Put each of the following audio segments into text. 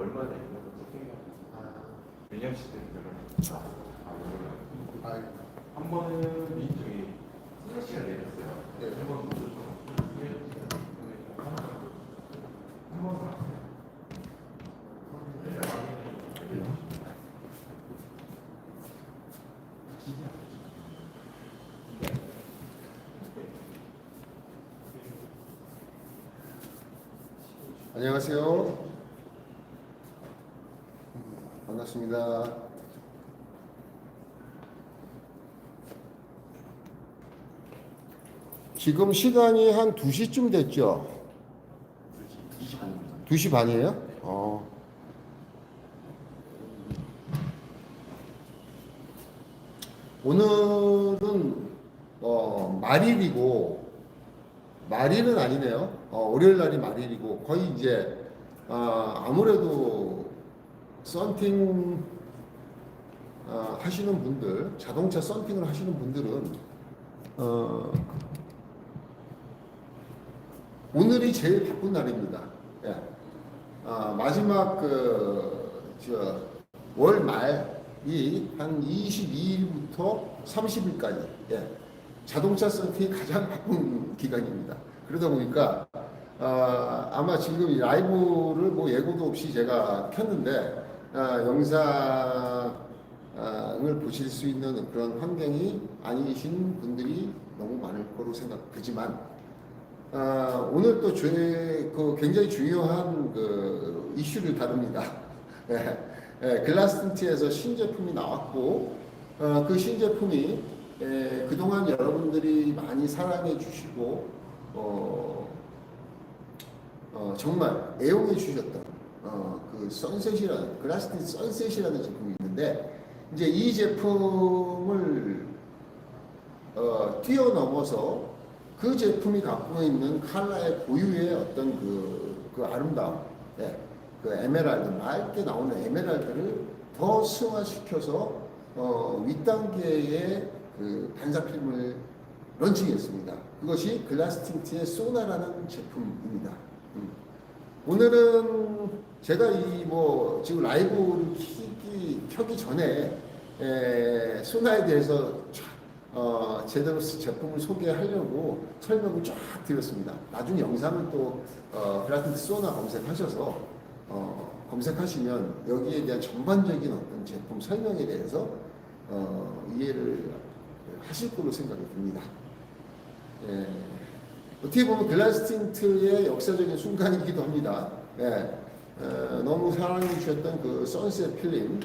얼마나 있는 것도 생각합니다. 밀리언 시대는 한 번은 이쪽이 슬래시가 내렸어요. 네. 한 번은 안녕하세요. 반갑습니다. 지금 시간이 한 2시쯤 됐죠? 2시 반이에요? 오늘은 말일이고, 말일은 아니네요. 월요일 날이 말일이고, 거의 이제 아무래도 썬팅 하시는 분들, 자동차 썬팅을 하시는 분들은 오늘이 제일 바쁜 날입니다. 예. 마지막 월 말이 한 22일부터 30일까지 자동차 썬팅이 가장 바쁜 기간입니다. 그러다 보니까 아마 지금 이 라이브를 뭐 예고도 없이 제가 켰는데 영상을 보실 수 있는 그런 환경이 아니신 분들이 너무 많을 거로 생각되지만 오늘 또 굉장히 중요한 그 이슈를 다룹니다. 글라스틴트에서 신제품이 나왔고 그 신제품이 그동안 여러분들이 많이 사랑해 주시고 정말 애용해 주셨던 그 선셋이라는 글라스틴트 선셋이라는 제품이 있는데 이제 이 제품을 뛰어넘어서 그 제품이 갖고 있는 칼라의 고유의 어떤 그 아름다움, 그 에메랄드, 맑게 나오는 에메랄드를 더 승화시켜서 윗단계의 그 반사 필름을 런칭했습니다. 그것이 글라스틴트의 소나라는 제품입니다. 오늘은 제가 지금 라이브를 켜기 전에 소나에 대해서 제대로 제품을 소개하려고 설명을 쫙 드렸습니다. 나중에 영상을 또 글라스틴트 소나 검색하셔서 검색하시면 여기에 대한 전반적인 어떤 제품 설명에 대해서 이해를 하실 거로 생각이 듭니다. 어떻게 보면 글라스틴트의 역사적인 순간이기도 합니다. 너무 사랑해 주셨던 그 선셋 필름,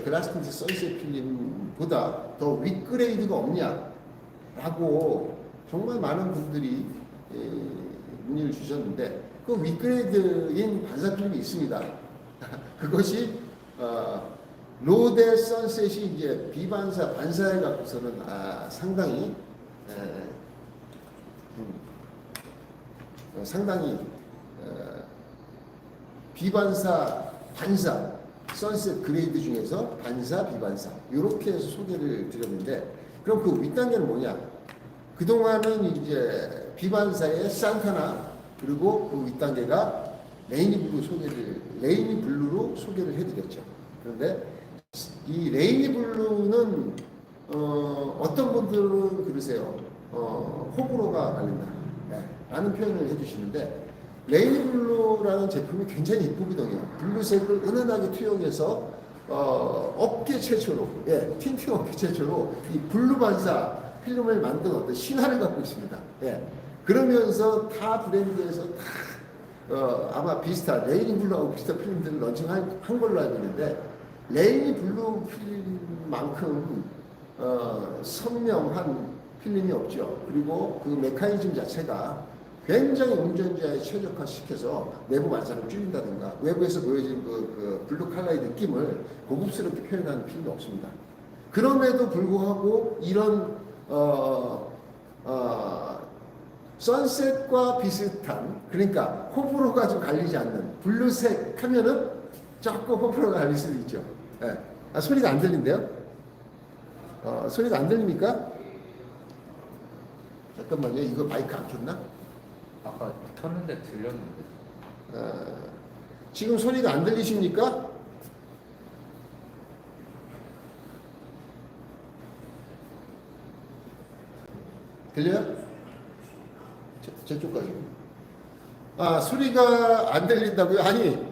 글라스틴트 선셋 필름보다 더 윗그레이드가 없냐라고 정말 많은 분들이 문의를 주셨는데 그 윗그레이드인 반사 필름이 있습니다. 그것이 로데 선셋이 이제 비반사, 반사에 갖고서는 상당히 비반사, 반사, 선셋 그레이드 중에서 반사, 비반사 이렇게 해서 소개를 드렸는데 그럼 그 윗단계는 뭐냐? 그동안은 이제 비반사의 산타나 그리고 그 윗단계가 레이니 블루로 소개를 해드렸죠. 그런데 이 레이니 블루는 어떤 분들은 그러세요. 호불호가 갈린다 라는 표현을 해주시는데 레이니 블루라는 제품이 굉장히 이쁘거든요. 블루색을 은은하게 투영해서 업계 최초로 틴팅 업계 최초로 이 블루 반사 필름을 만든 어떤 신화를 갖고 있습니다. 그러면서 타 브랜드에서 다 아마 비슷한 레이니 블루하고 비슷한 필름들을 런칭한 걸로 알고 있는데 레이니 블루 필름만큼 선명한 필름이 없죠. 그리고 그 메커니즘 자체가 굉장히 운전자에 최적화시켜서 내부 반사를 줄인다든가 외부에서 보여진 그 블루 칼라의 느낌을 고급스럽게 표현하는 필름이 없습니다. 그럼에도 불구하고 이런 선셋과 비슷한 그러니까 호불호가 좀 갈리지 않는 블루색 하면은 조금 호불호가 갈릴 수도 있죠. 소리가 안 들린대요? 소리가 안 들립니까? 잠깐만요. 이거 마이크 안 켰나? 아까 켰는데 들렸는데. 지금 소리가 안 들리십니까? 들려요? 저쪽까지. 아, 소리가 안 들린다고요? 아니,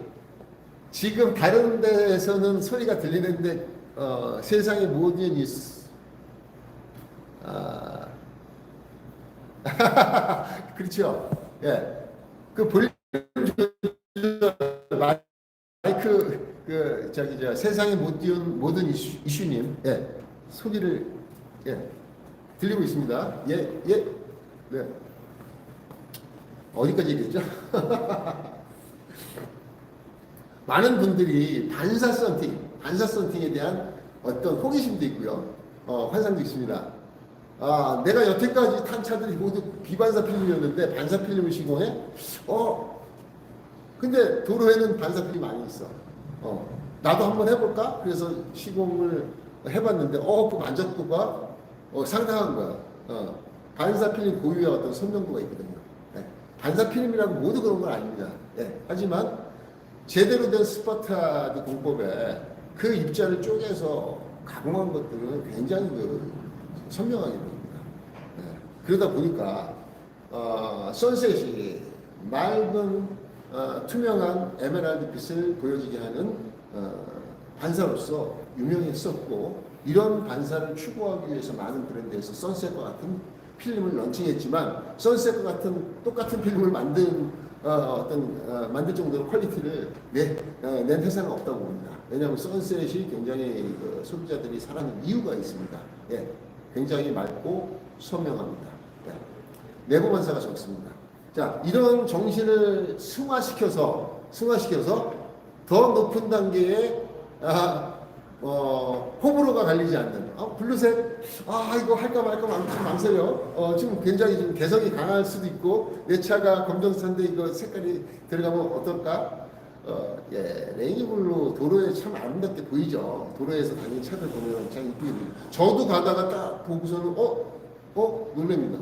지금 다른 데에서는 소리가 들리는데, 세상의 모든 뉴스. 아, 그렇죠. 예. 그 볼륨 마이크, 세상의 모든 이슈님, 예. 소리를, 예. 들리고 있습니다. 예, 예. 네. 어디까지 얘기했죠? 많은 분들이 반사 썬팅에 대한 어떤 호기심도 있고요. 환상도 있습니다. 아, 내가 여태까지 탄 차들이 모두 비반사 필름이었는데 반사 필름을 시공해? 근데 도로에는 반사 필름이 많이 있어. 나도 한번 해볼까? 그래서 시공을 해봤는데, 그 만족도가 상당한 거야. 반사 필름 고유의 어떤 선명도가 있거든요. 네. 반사 필름이라고 모두 그런 건 아닙니다. 네. 하지만 제대로 된 스파타드 공법에 그 입자를 쪼개서 가공한 것들은 굉장히 선명하게 보입니다. 네. 그러다 보니까 선셋이 맑은 투명한 에메랄드 빛을 보여지게 하는 반사로서 유명했었고, 이런 반사를 추구하기 위해서 많은 브랜드에서 선셋과 같은 필름을 런칭했지만, 선셋과 같은 똑같은 필름을 만들 정도로 퀄리티를 낸 회사는 없다고 봅니다. 왜냐하면 선셋이 굉장히 소비자들이 사랑하는 이유가 있습니다. 예, 굉장히 맑고 선명합니다. 예, 내부 반사가 좋습니다. 자, 이런 정신을 승화시켜서 더 높은 단계의 호불호가 갈리지 않는, 블루색, 이거 할까 말까 망설여. 지금 굉장히 좀 개성이 강할 수도 있고, 내 차가 검정차인데 이거 색깔이 들어가면 어떨까? 레이니블루 도로에 참 아름답게 보이죠. 도로에서 다니는 차들 보면 참 이쁘게 보이죠. 저도 가다가 딱 보고서는, 놀랍니다.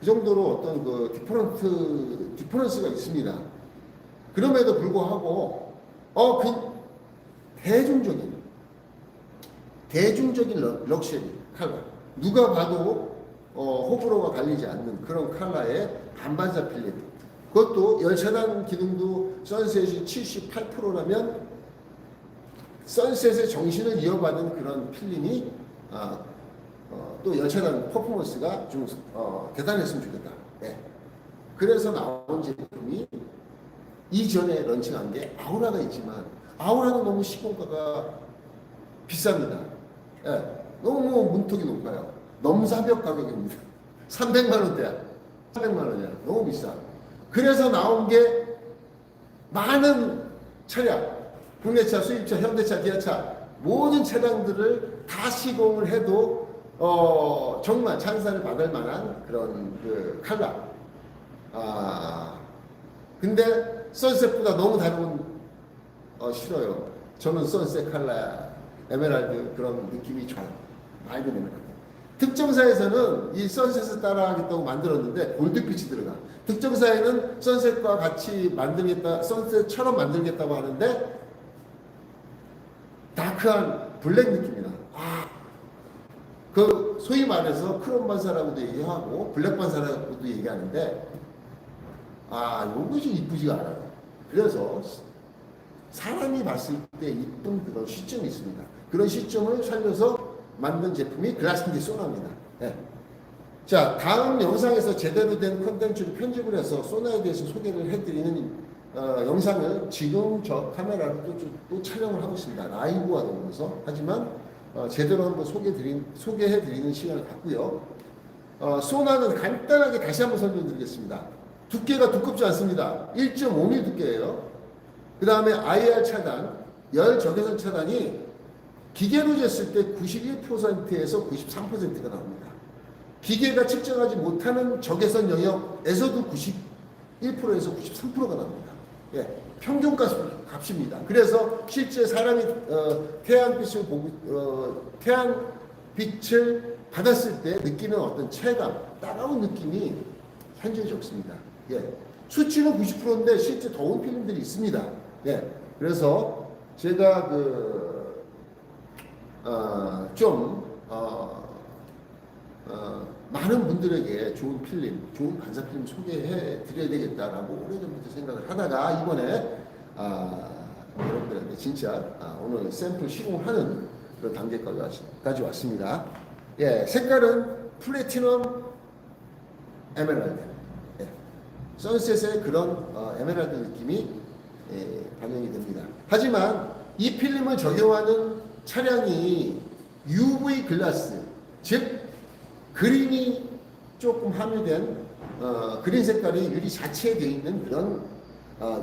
그 정도로 어떤 디퍼런스가 있습니다. 그럼에도 불구하고, 그 대중적인 럭셔리 컬러, 누가 봐도 호불호가 갈리지 않는 그런 컬러의 반반사 필름, 그것도 열차단 기능도 선셋이 78%라면 선셋의 정신을 이어받은 그런 필름이 또 열차단 퍼포먼스가 좀 대단했으면 좋겠다. 네. 그래서 나온 제품이 이전에 런칭한 게 아우라가 있지만, 아우라는 너무 시공가가 비쌉니다. 예, 너무 문턱이 높아요. 넘사벽 가격입니다. 300만 원대야. 300만 원이야. 너무 비싸. 그래서 나온 게 많은 차량, 국내차, 수입차, 현대차, 기아차, 모든 차량들을 다 시공을 해도 정말 찬사를 받을 만한 그런 컬러. 근데 선셋보다 너무 다른 싫어요. 저는 선셋 컬러, 에메랄드 그런 느낌이 좋아요. 맑은 에메랄드. 특정사에서는 이 선셋을 따라하겠다고 만들었는데 골드빛이 들어가. 특정사에는 선셋과 같이 만들겠다, 선셋처럼 만들겠다고 하는데 다크한 블랙 느낌이 나. 소위 말해서 크롬 반사라고도 얘기하고 블랙 반사라고도 얘기하는데, 이것이 이쁘지가 않아요. 그래서 사람이 봤을 때 이쁜 그런 시점이 있습니다. 그런 시점을 살려서 만든 제품이 글라스인디 소나입니다. 네. 자, 다음 영상에서 제대로 된 컨텐츠를 편집을 해서 소나에 대해서 소개를 해드리는 영상을 지금 저 카메라로 또 촬영을 하고 있습니다. 라이브와 더불어서. 하지만 제대로 한번 소개해드리는 시간을 갖고요. 소나는 간단하게 다시 한번 설명드리겠습니다. 두께가 두껍지 않습니다. 1.5mm 두께예요. 그 다음에 IR 차단, 열 적외선 차단이 기계로 쟀을 때 91%에서 93%가 나옵니다. 기계가 측정하지 못하는 적외선 영역에서도 91%에서 93%가 나옵니다. 예, 평균 값입니다. 그래서 실제 사람이 태양빛을 받았을 때 느끼는 어떤 체감, 따가운 느낌이 현저히 적습니다. 예, 수치는 90%인데 실제 더운 필름들이 있습니다. 예, 그래서 제가 많은 분들에게 좋은 필름, 좋은 반사 필름 소개해 드려야 되겠다라고 오래전부터 생각을 하다가 이번에 여러분들한테 진짜 오늘 샘플 시공하는 그런 단계까지 왔습니다. 예, 색깔은 플래티넘 에메랄드. 예, 선셋의 그런 에메랄드 느낌이 반영이 됩니다. 하지만 이 필름을 적용하는 차량이 UV 글라스, 즉 그린이 조금 함유된 그린 색깔이 유리 자체에 되어 있는 그런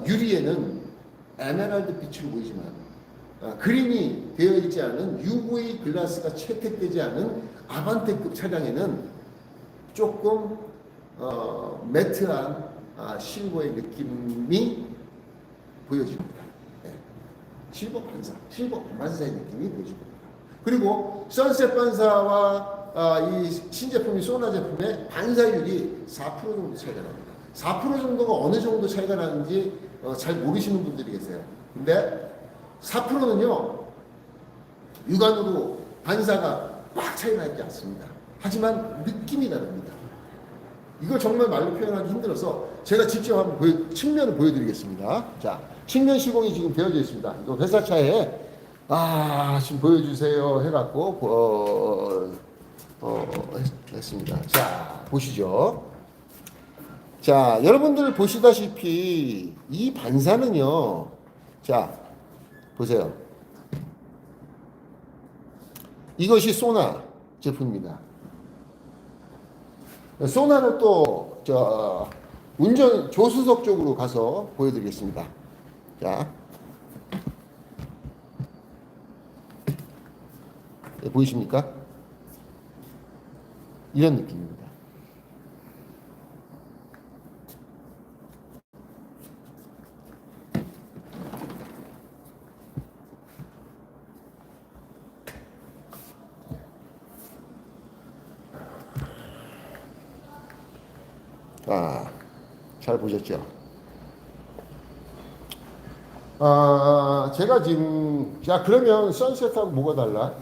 유리에는 에메랄드 빛으로 보이지만 그린이 되어 있지 않은 UV 글라스가 채택되지 않은 아반떼급 차량에는 조금 매트한 실버의 느낌이 보여집니다. 네. 실버 반사의 느낌이 보여집니다. 그리고 선셋 반사와 이 신제품이 소나 제품의 반사율이 4% 정도 차이가 납니다. 4% 정도가 어느 정도 차이가 나는지 잘 모르시는 분들이 계세요. 근데 4%는요 육안으로 반사가 꽉 차이 나 있지 않습니다. 하지만 느낌이 다릅니다. 이거 정말 말로 표현하기 힘들어서 제가 직접 한번 측면을 보여드리겠습니다. 자, 측면 시공이 지금 되어져 있습니다. 이거 회사차에 지금 보여주세요 해갖고 했습니다. 자, 보시죠. 자, 여러분들 보시다시피 이 반사는요. 자, 보세요. 이것이 소나 제품입니다. 소나는 또 운전 조수석 쪽으로 가서 보여드리겠습니다. 자, 보이십니까? 이런 느낌입니다. 잘 보셨죠? 제가 지금, 자, 그러면 선셋하고 뭐가 달라?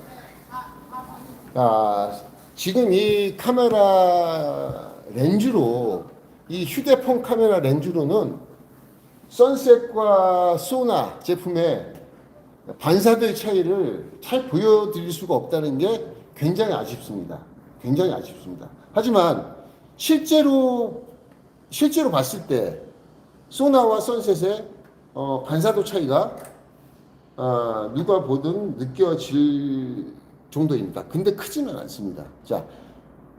지금 이 카메라 렌즈로, 이 휴대폰 카메라 렌즈로는 선셋과 소나 제품의 반사도의 차이를 잘 보여드릴 수가 없다는 게 굉장히 아쉽습니다. 굉장히 아쉽습니다. 하지만 실제로 봤을 때 소나와 선셋의 반사도 차이가 누가 보든 느껴질 정도입니다. 근데 크지는 않습니다. 자,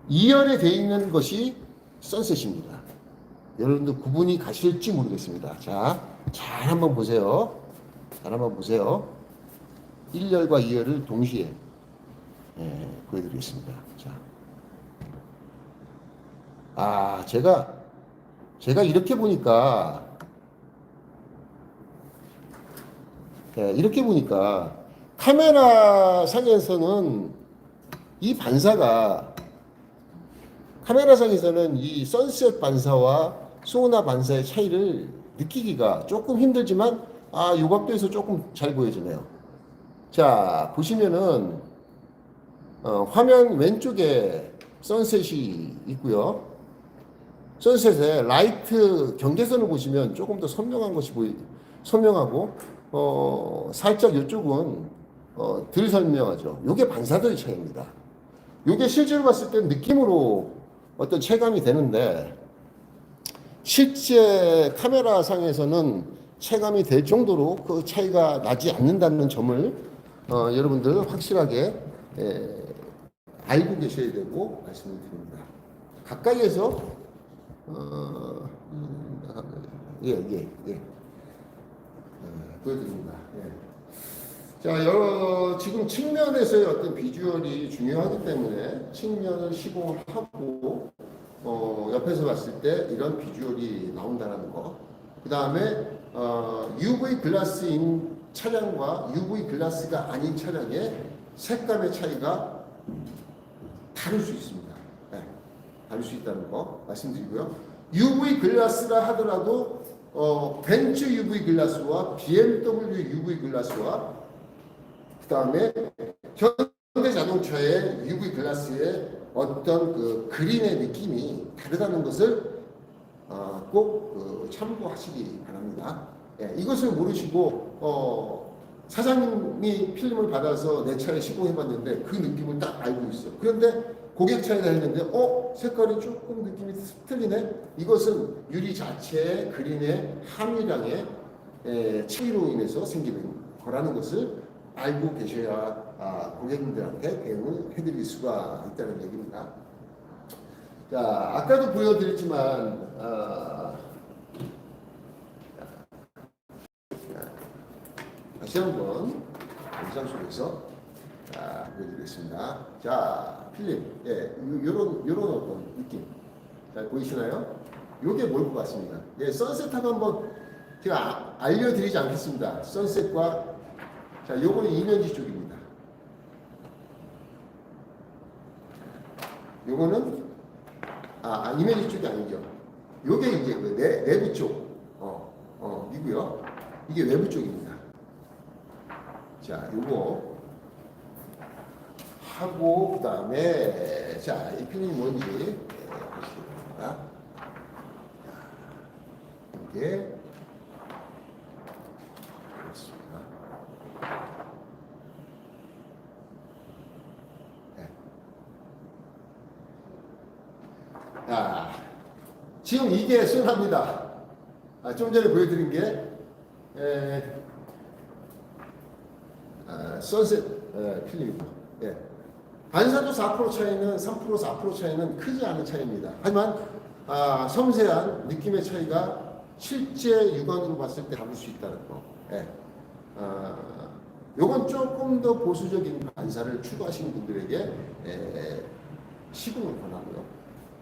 2열에 되어 있는 것이 선셋입니다. 여러분들 구분이 가실지 모르겠습니다. 자, 잘 한번 보세요. 잘 한번 보세요. 1열과 2열을 동시에 보여드리겠습니다. 자, 제가 이렇게 보니까 카메라 상에서는 이 반사가 카메라상에서는 이 선셋 반사와 소나 반사의 차이를 느끼기가 조금 힘들지만 요 각도에서 조금 잘 보여지네요. 자, 보시면은 화면 왼쪽에 선셋이 있고요. 선셋의 라이트 경계선을 보시면 조금 더 선명한 것이 선명하고 살짝 이쪽은 덜 선명하죠. 이게 반사도의 차이입니다. 이게 실제로 봤을 때 느낌으로 어떤 체감이 되는데 실제 카메라 상에서는 체감이 될 정도로 그 차이가 나지 않는다는 점을 여러분들 확실하게 알고 계셔야 되고 말씀을 드립니다. 가까이에서 보여드립니다. 자, 지금 측면에서의 어떤 비주얼이 중요하기 때문에 측면을 시공을 하고 옆에서 봤을 때 이런 비주얼이 나온다는 거. 그 다음에 UV 글라스인 차량과 UV 글라스가 아닌 차량의 색감의 차이가 다를 수 있습니다. 다를 수 있다는 거 말씀드리고요. UV 글라스라 하더라도 벤츠 UV 글라스와 BMW UV 글라스와 그 다음에 현대 자동차의 UV 글라스의 어떤 그 그린의 느낌이 다르다는 것을 꼭 참고하시기 바랍니다. 예, 이것을 모르시고 사장님이 필름을 받아서 내 차에 시공해봤는데 그 느낌을 딱 알고 있어. 그런데 고객 차에다 했는데 색깔이 조금 느낌이 틀리네. 이것은 유리 자체의 그린의 함유량의 차이로 인해서 생기는 거라는 것을 알고 계셔야 고객님들한테 대응을 해드릴 수가 있다는 얘기입니다. 자, 아까도 보여드렸지만 다시 한번 영상 속에서 보여드리겠습니다. 자, 필름, 예, 요런 어떤 느낌 잘 보이시나요? 요게 뭘 것 같습니다. 예, 선셋하고 한번 제가 알려드리지 않겠습니다. 선셋과 자, 요거는 이면지 쪽입니다. 요거는 이면지 쪽이 아니죠. 요게 이제 그 내부 쪽, 이고요. 이게 외부 쪽입니다. 자, 요거 하고 그 다음에 자, 이 필름이 뭔지 보시겠습니다. 이게 그렇습니다. 네. 자, 지금 이게 순합니다. 좀 전에 보여드린 게 선셋 필름이고, 예. 반사도 4% 차이는 3% 4% 차이는 크지 않은 차이입니다. 하지만 섬세한 느낌의 차이가 실제 육안으로 봤을 때 다를 수 있다는 거. 예. 요건 조금 더 보수적인 반사를 추구하시는 분들에게 시공을 권하고요.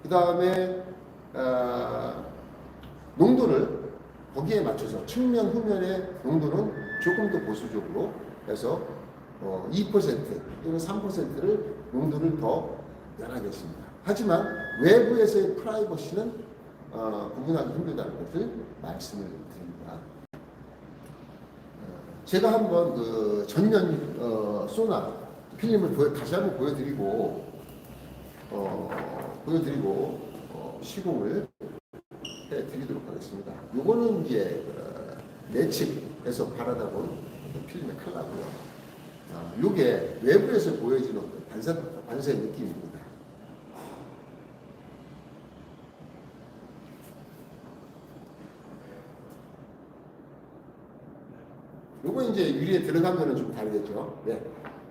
그 다음에 농도를 거기에 맞춰서 측면 후면의 농도는 조금 더 보수적으로 해서 2% 또는 3%를 농도를 더 연하겠습니다. 하지만 외부에서의 프라이버시는 구분하기 힘들다는 것을 말씀을 드립니다. 제가 한번 그 전면 소나 필름을 다시 한번 보여드리고 시공을 해드리도록 하겠습니다. 요거는 이제 내측에서 바라다 본 필름의 컬러고요. 요게 외부에서 보여지는 반사의 느낌입니다. 요거 이제 유리에 들어가면은 좀 다르겠죠. 네.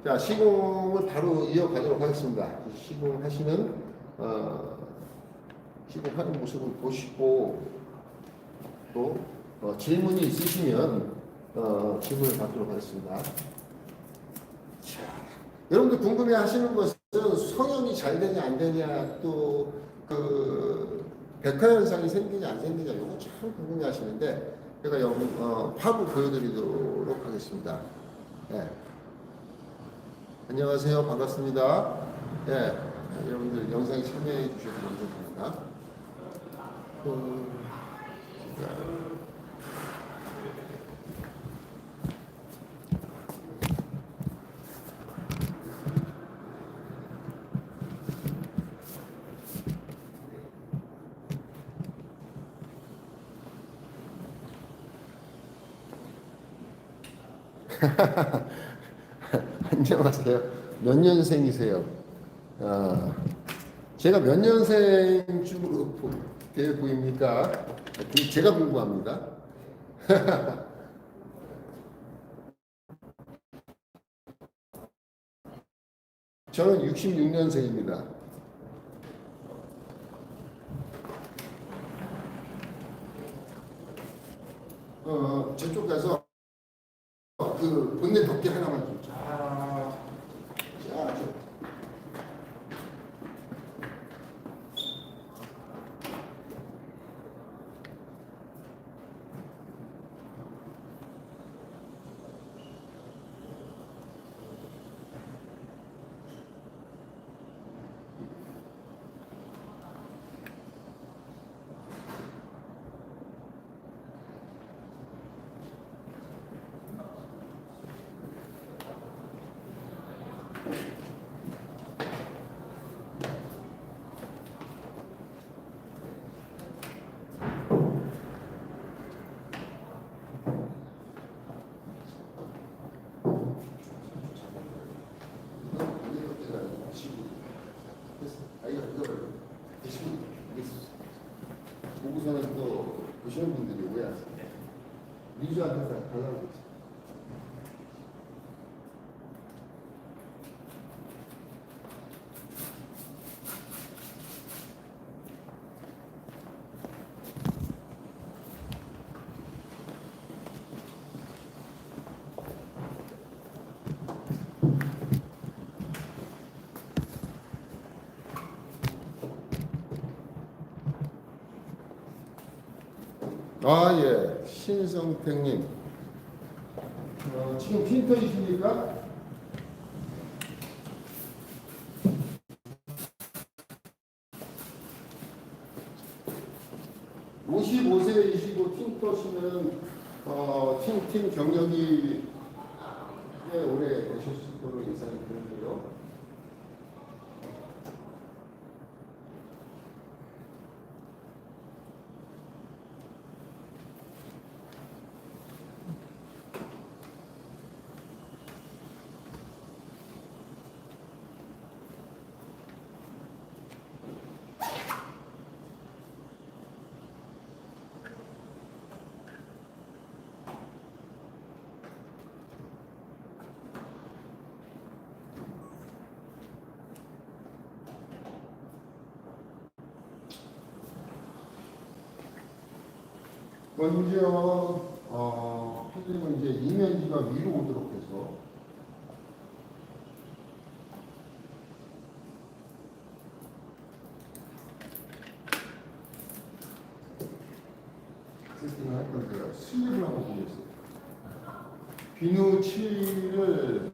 자, 시공을 바로 이어가도록 하겠습니다. 시공하시는, 시공하는 모습을 보시고, 또, 질문이 있으시면, 질문을 받도록 하겠습니다. 자, 여러분들 궁금해 하시는 것은 성형이 잘 되냐, 안 되냐, 또, 백화 현상이 생기냐, 안 생기냐, 이거 참 궁금해 하시는데, 제가 파고 보여드리도록 하겠습니다. 네. 안녕하세요. 반갑습니다. 네. 여러분들 영상에 참여해 주셔서 감사드립니다. 안녕하세요. 몇 년생이세요? 제가 몇 년생 쪽으로 보입니까? 제가 궁금합니다. 저는 66년생입니다. 저쪽 가서 그 본넷 덮개 하나만 좀. 보시는 분들이 오해하세요. 민주한테 다 달라고 그러지. 아, 예. 신성택님. 지금 핀터이십니까? 55세이시고 틴터시면 팀 경력이 꽤 오래 되셨을 거로 예상이 되는데요. 먼저 필름은 이제 이면지가 위로 오도록 해서 세팅을 할 건데요. 슬립을 한번 보겠습니다. 비누칠을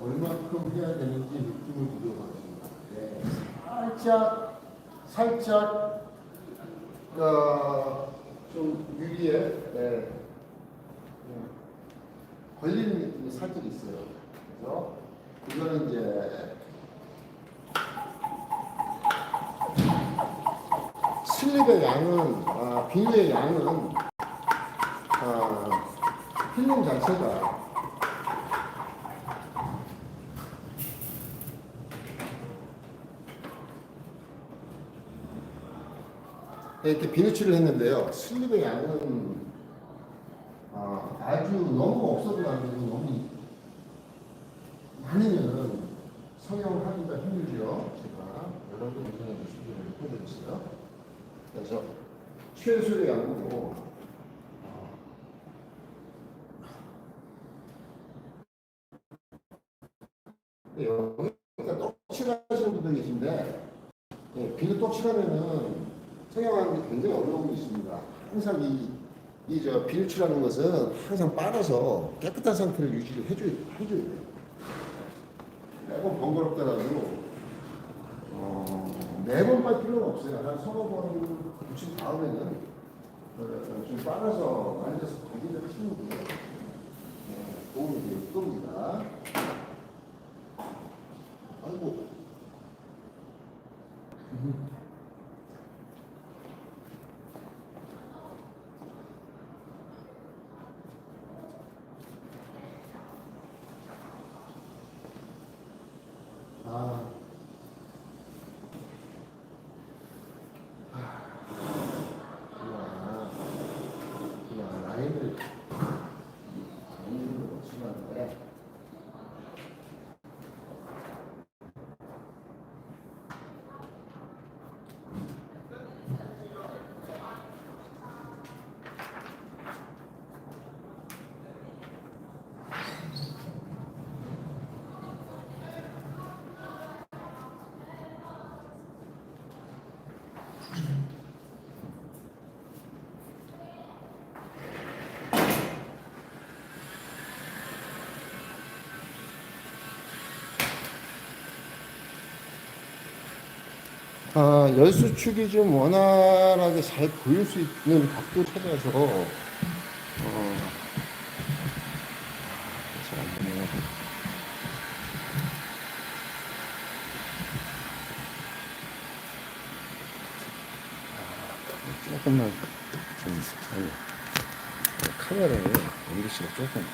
얼마큼 해야 되는지 느낌을 보도록 하겠습니다. 네. 살짝 좀 유리에 걸리는 느낌이 살짝 있어요. 그래서 이거는 이제 슬립의 양은 비누의 양은 필름 자체가 이렇게 비누칠을 했는데요. 슬립의 양은 아주 너무 없어도 안 되고 너무 많으면 성형하기가 힘들죠. 제가 여러 번 이전에 준비를 해드렸어요. 그래서 최소의 양으로 여기가 떡칠하시는 분들 계신데 비누 떡칠하면은 성형하는 게 굉장히 어려움이 있습니다. 항상 저 비누칠하는 것은 항상 빨아서 깨끗한 상태를 유지를 해줘야 돼요. 매번 번거롭더라도 매번 빨 필요는 없어요. 한 서너 번 붙인 다음에는 좀 빨아서 만져서 관리를 하시는 게 도움이 될 겁니다. 아이고. 라인을 맞추는데 열수축이 좀 원활하게 잘 보일 수 있는 각도 찾아서 잠깐만요. 조금만 좀 카메라에 MBC가 조금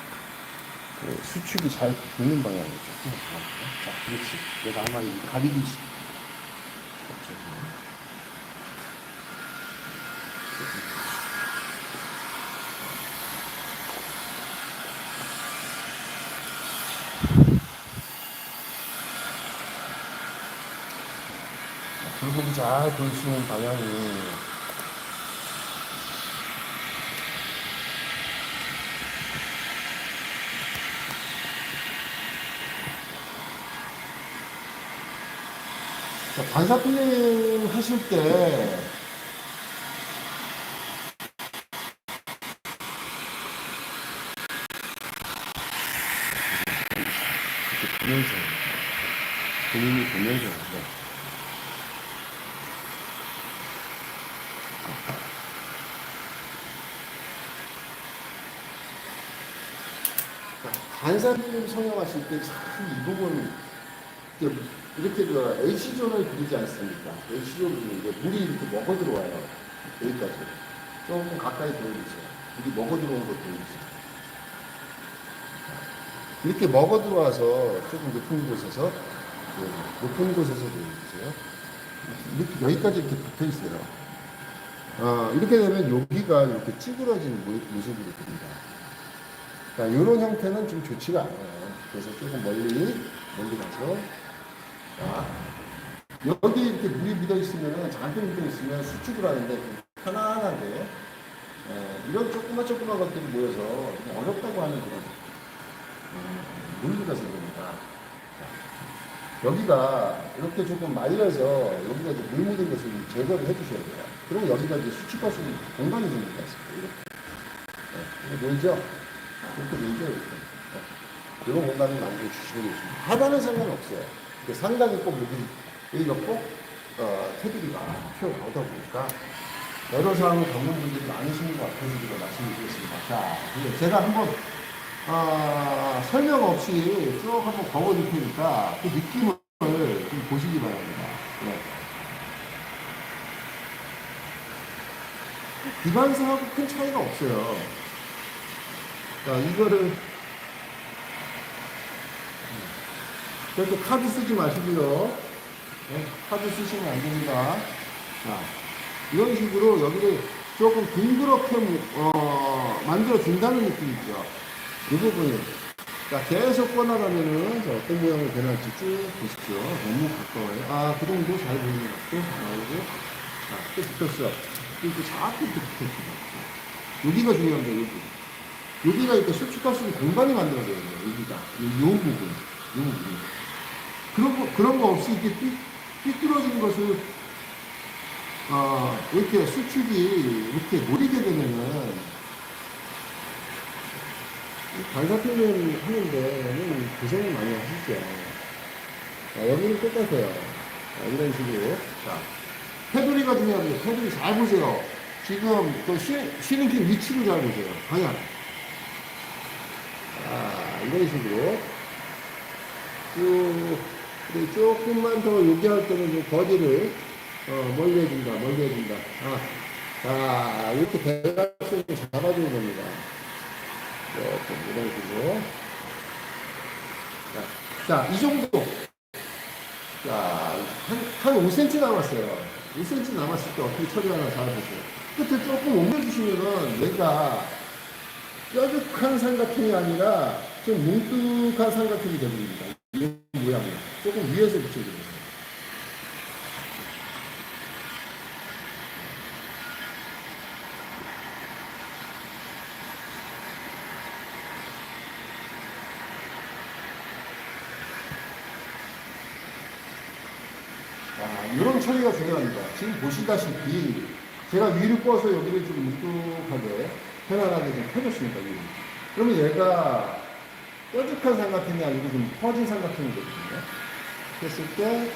수축이 잘 보이는 방향으로 조금 자, 그렇지. 내가 아마 이 가리기 잘 볼 수 있는 방향이 반사 필름 하실 때 이렇게 보면서 본인이 보면서 반사 필름 성형하실 때 참 이 부분 이렇게 그 H존을 그리지 않습니까? H존을 이제 물이 이렇게 먹어 들어와요. 여기까지. 조금 가까이 보여주세요. 물이 먹어 들어오는 거 보여주세요. 이렇게 먹어 들어와서 조금 높은 곳에서, 높은 곳에서 보여주세요. 이렇게 여기까지 이렇게 붙어 있어요. 이렇게 되면 여기가 이렇게 찌그러진 모습으로 됩니다. 이런 형태는 좀 좋지가 않아요. 그래서 조금 멀리 가서. 자, 여기 이렇게 물이 묻어 있으면, 잔뜩 묻어 있으면 수축을 하는데 편안하게, 이런 조그만 것들이 모여서 좀 어렵다고 하는 그런, 물리가서 그럽니다. 여기가 이렇게 조금 말려서 여기가 이제 물 묻은 것을 제거를 해주셔야 돼요. 그러면 여기가 이제 수축할 수 있는 공간이 생기지 않습니까? 이렇게. 놀죠? 이렇게 놀죠? 이렇게. 이런 공간을 만들어 주시면 되겠습니다. 하나는 상관없어요. 상당히 꼭 여기가 꼭, 테두리가 튀어나오다 보니까, 애로사항을 겪는 분들이 많으신 것 같아서 제가 말씀을 드렸습니다. 자, 제가 한번, 설명 없이 쭉 한번 걸어줄 테니까 그 느낌을 좀 보시기 바랍니다. 네. 기반사하고 큰 차이가 없어요. 자, 이거를, 절대 카드 쓰지 마시고요. 네, 카드 쓰시면 안 됩니다. 자, 이런 식으로 여기를 조금 둥그렇게 만들어 준다는 느낌 있죠. 이 부분이. 자, 계속 꺼나가면은 어떤 모양으로 변할지 쭉 보십시오. 너무 가까워요. 그 정도 잘 보이는 것 같고, 나오고. 자, 또 붙었어. 이렇게 자꾸 붙었습니다. 여기가 중요합니다, 여기. 여기가 이렇게 수축할 수 있는 공간이 만들어져야 돼요, 여기가. 이 부분. 이 부분. 그런 거 없이 이렇게 삐뚤어진 것을, 이렇게 수축이 이렇게 노리게 되면은, 반사표현 하는데, 고생을 많이 하시죠. 여기는 똑같아요. 이런 식으로. 자, 테두리가 중요합니다. 테두리 잘 보세요. 지금 또 쉬는 핀 위치를 잘 보세요. 방향. 이런 식으로. 조금만 더 요기할 때는 좀 거리를 멀리 해준다. 자, 이렇게 대각선을 잡아주는 겁니다. 조금 이런 식으로. 자, 이 정도. 자, 한 5cm 남았어요. 5cm 남았을 때 어떻게 처리하나 잘 보세요. 끝을 조금 옮겨주시면은 얘가 뾰족한 삼각형이 아니라 좀 뭉툭한 삼각형이 되버립니다. 이 모양이 조금 위에서 붙여주세요. 이런 처리가 중요합니다. 지금 보시다시피 제가 위로 뻗어서 여기를 좀 뭉툭하게 편안하게 좀 펴줬습니다. 위로. 그러면 얘가 뾰족한 삼각형이 아니고 좀 퍼진 삼각형이 되거든요. 그랬을 때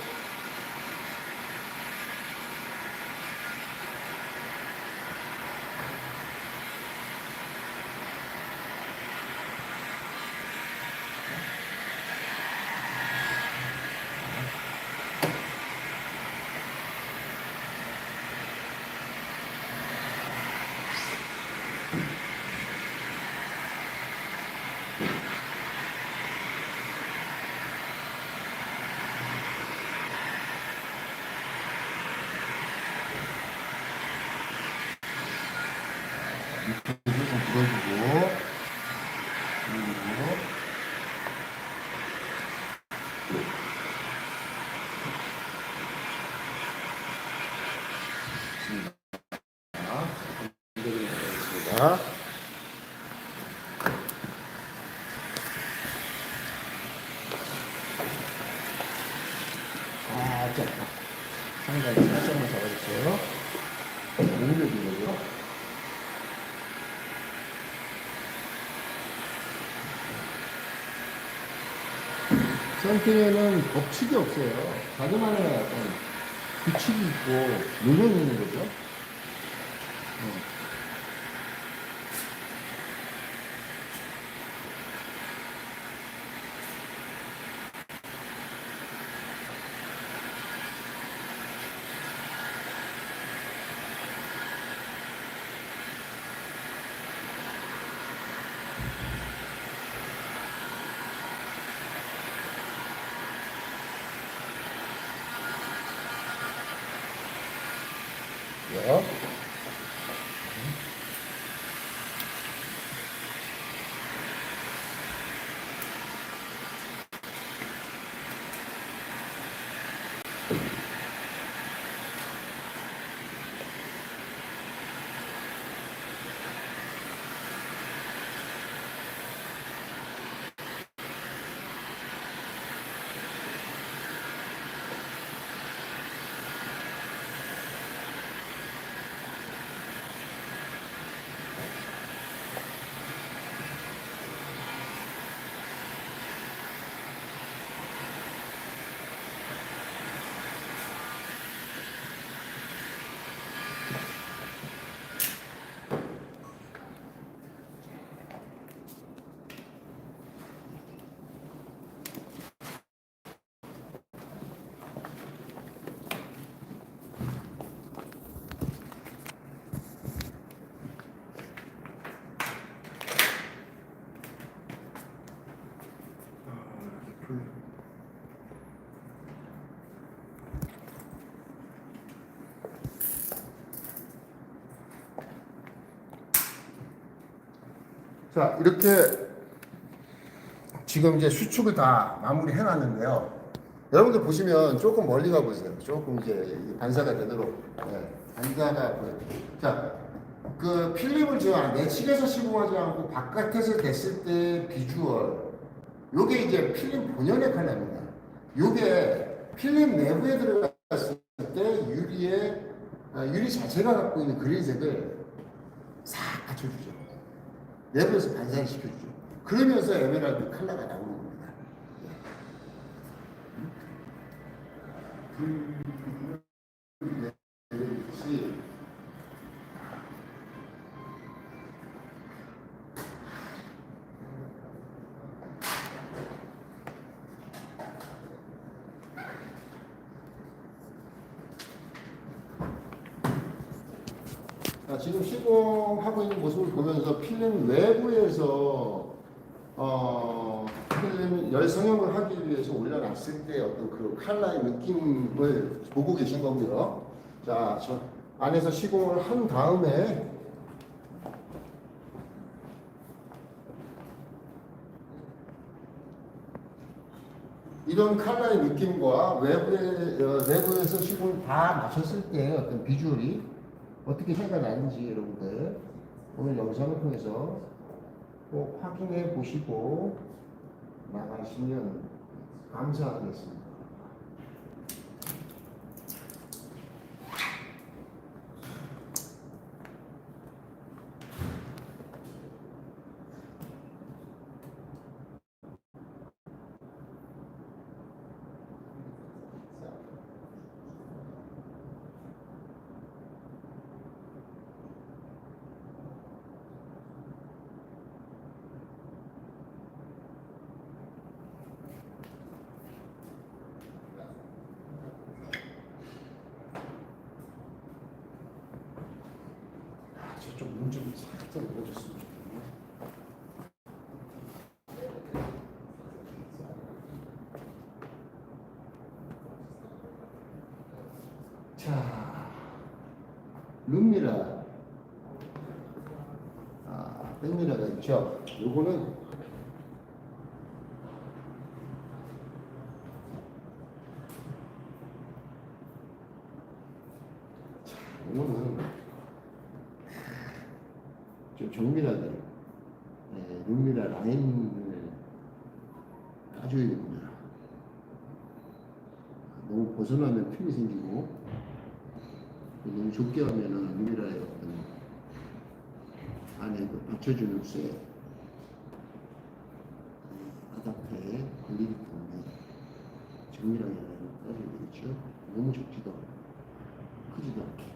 보여주고, 그리고, 자. 짧다. 상당히 살짝만 잡아주세요. 오늘도 거죠. 썬팅에는 법칙이 없어요. 자기만의 어떤 규칙이 있고 요령이 있는 거죠. 요. 자, 이렇게 지금 이제 수축을 다 마무리 해놨는데요. 여러분들 보시면 조금 멀리 가보세요. 조금 이제 반사가 되도록. 네, 반사가 보여요. 자, 그 필름을 제가 내측에서 시공하지 않고 바깥에서 댔을 때 비주얼. 요게 이제 필름 본연의 컬러입니다. 요게 필름 내부에 들어갔을 때 유리 자체가 갖고 있는 그린색을 싹 갖춰주죠. 내부에서 반사를 시켜주죠. 그러면서 에메랄드 컬러가 나오는 겁니다. 자, 지금 시공하고 있는 모습을 보면서 필름 외부에서 필름 열성형을 하기 위해서 올려놨을 때 어떤 그 컬러의 느낌을 보고 계신 거고요. 자, 저 안에서 시공을 한 다음에 이런 컬러의 느낌과 외부에서 시공을 다 마쳤을 때 어떤 비주얼이 어떻게 해가 나는지 여러분들 오늘 영상을 통해서 꼭 확인해 보시고 나가시면 감사하겠습니다. 저쪽 문좀 살짝 열어줬으면 좋겠네요. 자, 룸미러, 백미러가 있죠. 요거는 좀 정밀하게 눈미라 라인을 까줘야 됩니다. 너무 벗어나면 틈이 생기고 너무 좁게 하면은 눈미라의 어떤 안에 받쳐주는 쇠 바닥에 걸리기 때문에 정밀하게 까줘야 되겠죠. 너무 좁지도 않고 크지도 않게.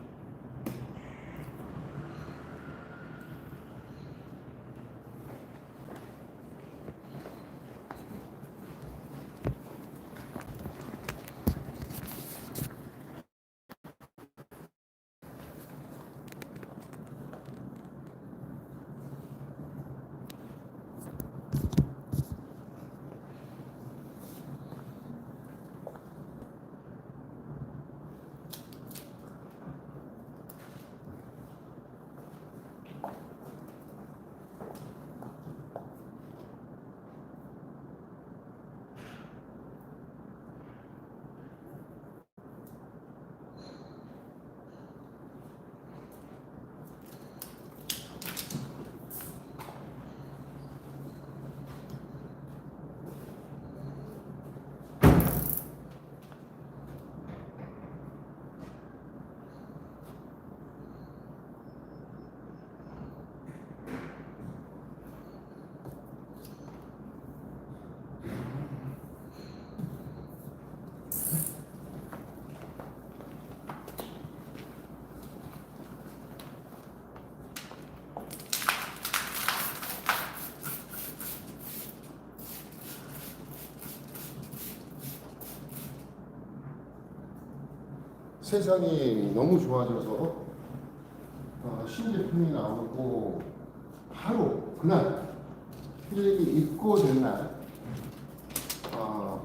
세상이 너무 좋아져서 신제품이 나오고 바로 그날 필름이 입고된 날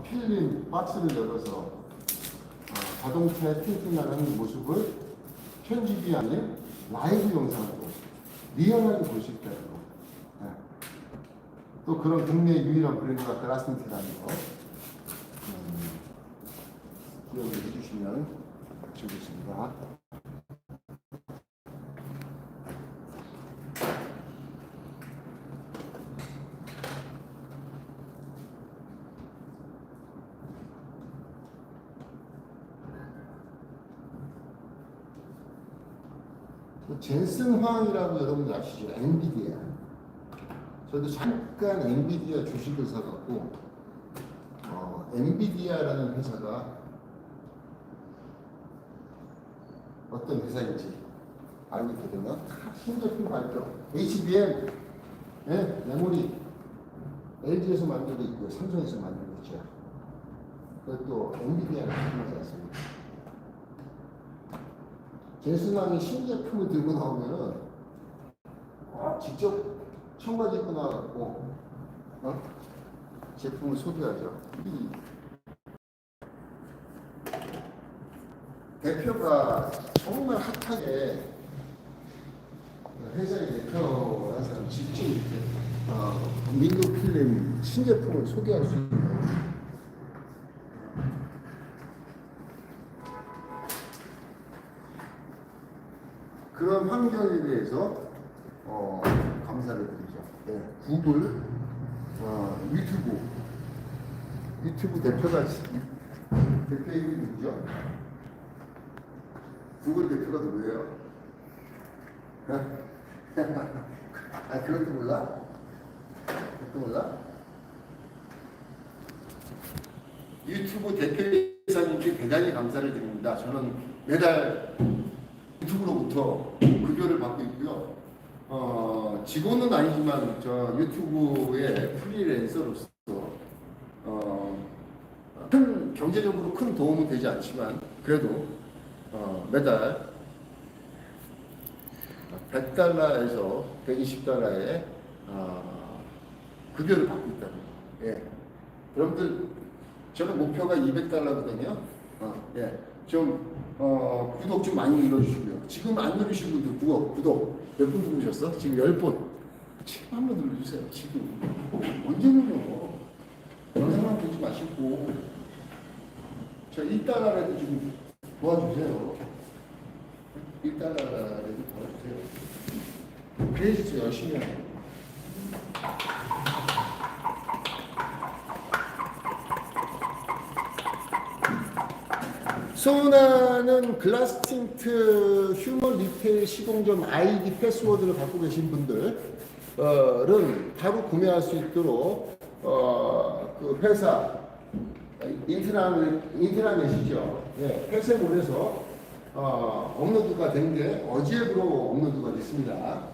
필름 박스를 열어서 자동차에 팅팅나는 모습을 편집이 아닌 라이브 영상으로 리얼하게 볼 수 있다는 거. 또 그런 국내 유일한 브랜드가 그라스틴이라는 거 기억을 해주시면 좋겠습니다. 젠슨 황이라고 여러분들 아시죠? 엔비디아. 저도 잠깐 엔비디아 주식을 사갖고 엔비디아라는 회사가 어떤 회사인지 알고 있거든요. 신제품 발표, HBM, 메모리, LG에서 만들고 있고 삼성에서 만들고 있죠. 그것도 엔비디아를 사용하지 않습니다. 젠슨왕이 신제품을 들고 나오면은 직접 청바지 입고 나와갖고 제품을 소개하죠. 이 대표가 정말 핫하게 회사의 대표라는 사람 직접 이렇게 민도 필름 신제품을 소개할 수 있는 그런 환경에 대해서 감사를 드리죠. 네, 구글, 유튜브 대표가 대표 이름이 누구죠? 구글 대표가 누구예요? 그것도 몰라? 그것도 몰라? 유튜브 대표이사님께 대단히 감사를 드립니다. 저는 매달 유튜브로부터 급여를 받고 있고요. 직원은 아니지만 저 유튜브의 프리랜서로서 큰 경제적으로 큰 도움은 되지 않지만 그래도 매달 $100에서 $120의 급여를 받고 있다는 거. 예. 여러분들 저는 목표가 $200거든요. 예. 좀 구독 좀 많이 눌러주시고요. 지금 안 누르신 분들 구독 몇 분 누르셨어? 지금 10분. 지금 한번 눌러주세요. 지금 언제 눌러? 영상만 보지 마시고 저 $1라도 좀 도와주세요. $1라도 도와주세요. 그래야지 좀 열심히 하고. 소나는 글라스 틴트 휴먼 리테일 시공점 아이디 패스워드를 갖고 계신 분들은 바로 구매할 수 있도록 그 회사 인트라넷이죠. 네, 회사몰에서 업로드가 된 게 어제부로 업로드가 됐습니다.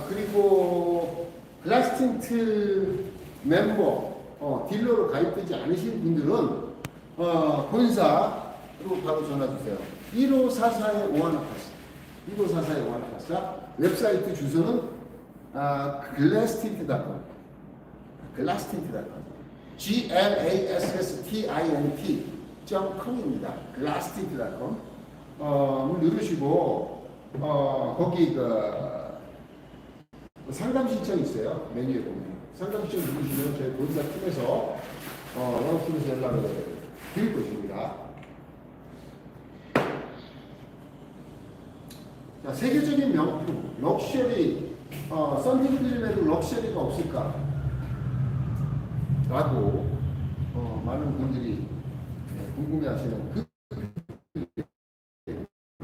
그리고 글라스 틴트 멤버 딜러로 가입되지 않으신 분들은 본사로 바로 전화 주세요. 1544-5184 1544-5184 웹사이트 주소는 glassTint.com glassTint.com glassTint.com입니다. glassTint.com 누르시고 거기 상담 신청 있어요. 메뉴에 보면 상담 신청 누르시면 저희 본사 팀에서 영업팀에서 연락을 드릴 것입니다. 자, 세계적인 명품 럭셔리 썬팅 필름에도 럭셔리가 없을까? 라고 많은 분들이 궁금해하시는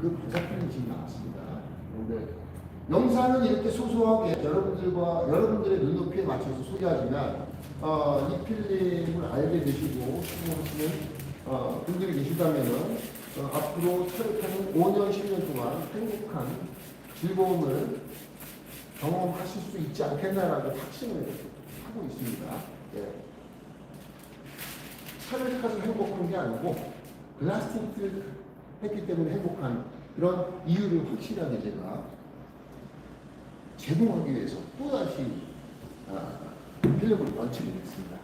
그 부작품이 지금 나왔습니다. 그런데 영상은 이렇게 소소하게 여러분들의 눈높이에 맞춰서 소개하지만 이 필름을 알게 되시고 시공하시는 분들이 계시다면은 앞으로 촬영하는 5년, 10년 동안 행복한 즐거움을 경험하실 수 있지 않겠나라고 확신을 하고 있습니다. 예. 촬영해서 행복한 게 아니고 글라스 틴트 했기 때문에 행복한 그런 이유를 확실하게 제가 제공하기 위해서 또다시 필름을 런칭을 했습니다.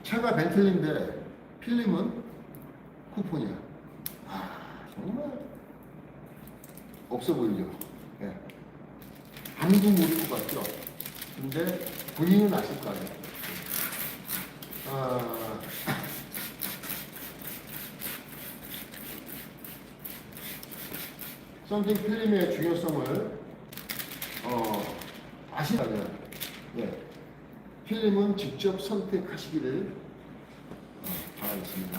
차가 벤틀리인데 필름은 쿠폰이야. 정말 없어 보이죠? 네. 아무도 모를 것 같죠? 근데 본인은 아실 거 아니에요. 썬팅 필름의 중요성을 아시다면 필름은 직접 선택하시기를 바라겠습니다.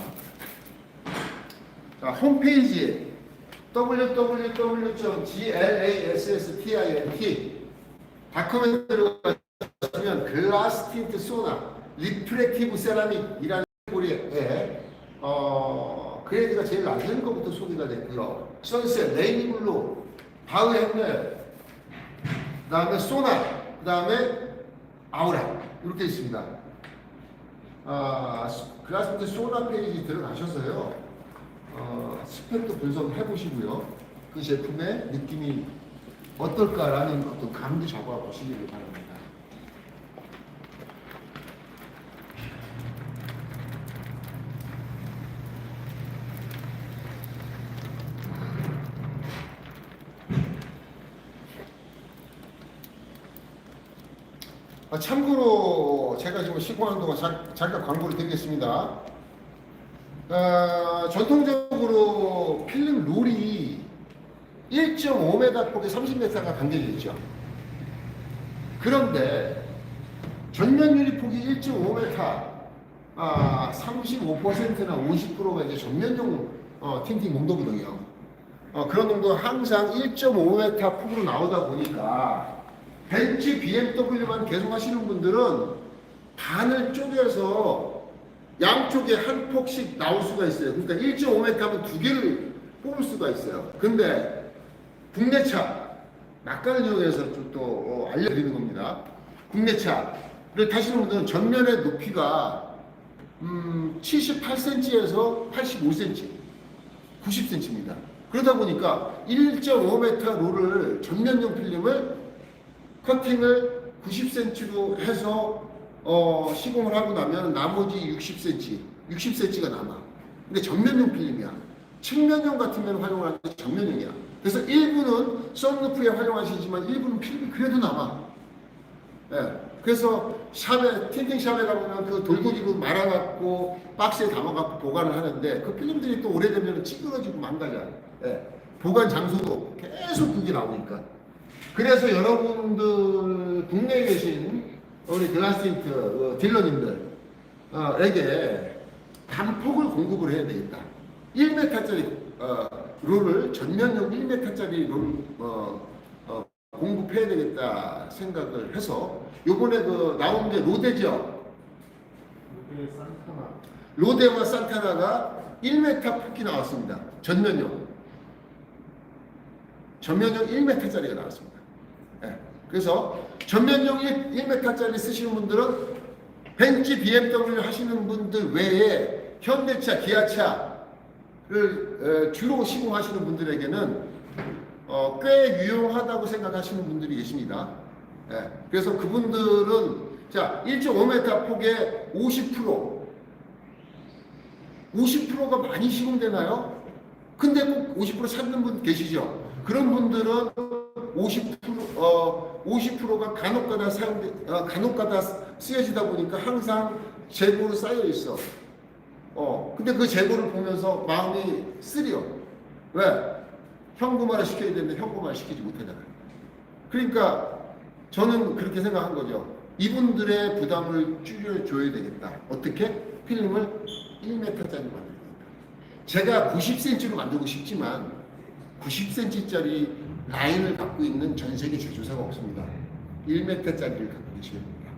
자, 홈페이지에 www.glassTint.com에 들어가시면 글라스 틴트 소나 리프렉티브 세라믹이라는 카테고리에 그레이드가 제일 낮은 것부터 소개가 됐고요. 선셋, 레이니블루, 바흐헨넬, 그 다음에 소나, 그 다음에 아우라 이렇게 있습니다. 글라스 틴트 소나 페이지 들어가셔서요. 스펙도 분석해 보시고요. 그 제품의 느낌이 어떨까라는 어떤 감도 잡아 보시기를 바랍니다. 참고로 제가 지금 시공하는 동안 잠깐 광고를 드리겠습니다. 전통적으로 필름 롤이 1.5m 폭에 30m가 간격이 있죠. 그런데 전면 유리폭이 1.5m 35%나 50%가 이제 전면용 틴팅 농도거든요. 그런 농도가 항상 1.5m 폭으로 나오다 보니까 벤츠, BMW만 계속 하시는 분들은 반을 쪼개서 양쪽에 한 폭씩 나올 수가 있어요. 그러니까 1.5m 하면 두 개를 뽑을 수가 있어요. 근데 국내차, 막간을 이용해서 좀 또 알려드리는 겁니다. 국내차를 타시는 분들은 전면의 높이가 78cm에서 85cm, 90cm입니다. 그러다 보니까 1.5m 롤을 전면용 필름을 커팅을 90cm로 해서 시공을 하고 나면 나머지 60cm가 남아. 근데 전면용 필름이야. 측면용 같으면 활용하는 게 전면용이야. 그래서 일부는 썬루프에 활용하시지만 일부는 필름이 그래도 남아. 예. 그래서 샵에 틴팅 샵에 가보면 그 돌고기로 말아갖고 박스에 담아갖고 보관을 하는데 그 필름들이 또 오래되면 찌그러지고 망가져요. 예. 보관 장소도 계속 그게 나오니까. 그래서 여러분들 국내에 계신 우리 글라스틴트 딜러님들에게 단폭을 공급을 해야 되겠다. 1m짜리 롤을 전면용 1m짜리 롤 공급해야 되겠다 생각을 해서 요번에 그 나온 게 로데죠. 로데 산타나. 로데와 산타나가 1m 폭이 나왔습니다. 전면용 1m짜리가 나왔습니다. 네. 그래서 전면용 1m짜리 쓰시는 분들은 벤츠, BMW 하시는 분들 외에 현대차, 기아차를 주로 시공하시는 분들에게는 꽤 유용하다고 생각하시는 분들이 계십니다. 예, 그래서 그분들은 자 1.5m 폭에 50%가 많이 시공되나요? 근데 꼭 50% 찾는 분 계시죠? 그런 분들은 50%가 간혹가다 쓰여지다 보니까 항상 재고로 쌓여 있어. 근데 그 재고를 보면서 마음이 쓰려. 왜? 현금화를 시켜야 되는데 현금화를 시키지 못하잖아요. 그러니까 저는 그렇게 생각한 거죠. 이분들의 부담을 줄여줘야 되겠다. 어떻게? 필름을 1m짜리 만들겠다. 제가 90cm로 만들고 싶지만 90cm짜리 라인을 갖고 있는 전 세계 제조사가 없습니다. 1m짜리를 갖고 계셔야 됩니다.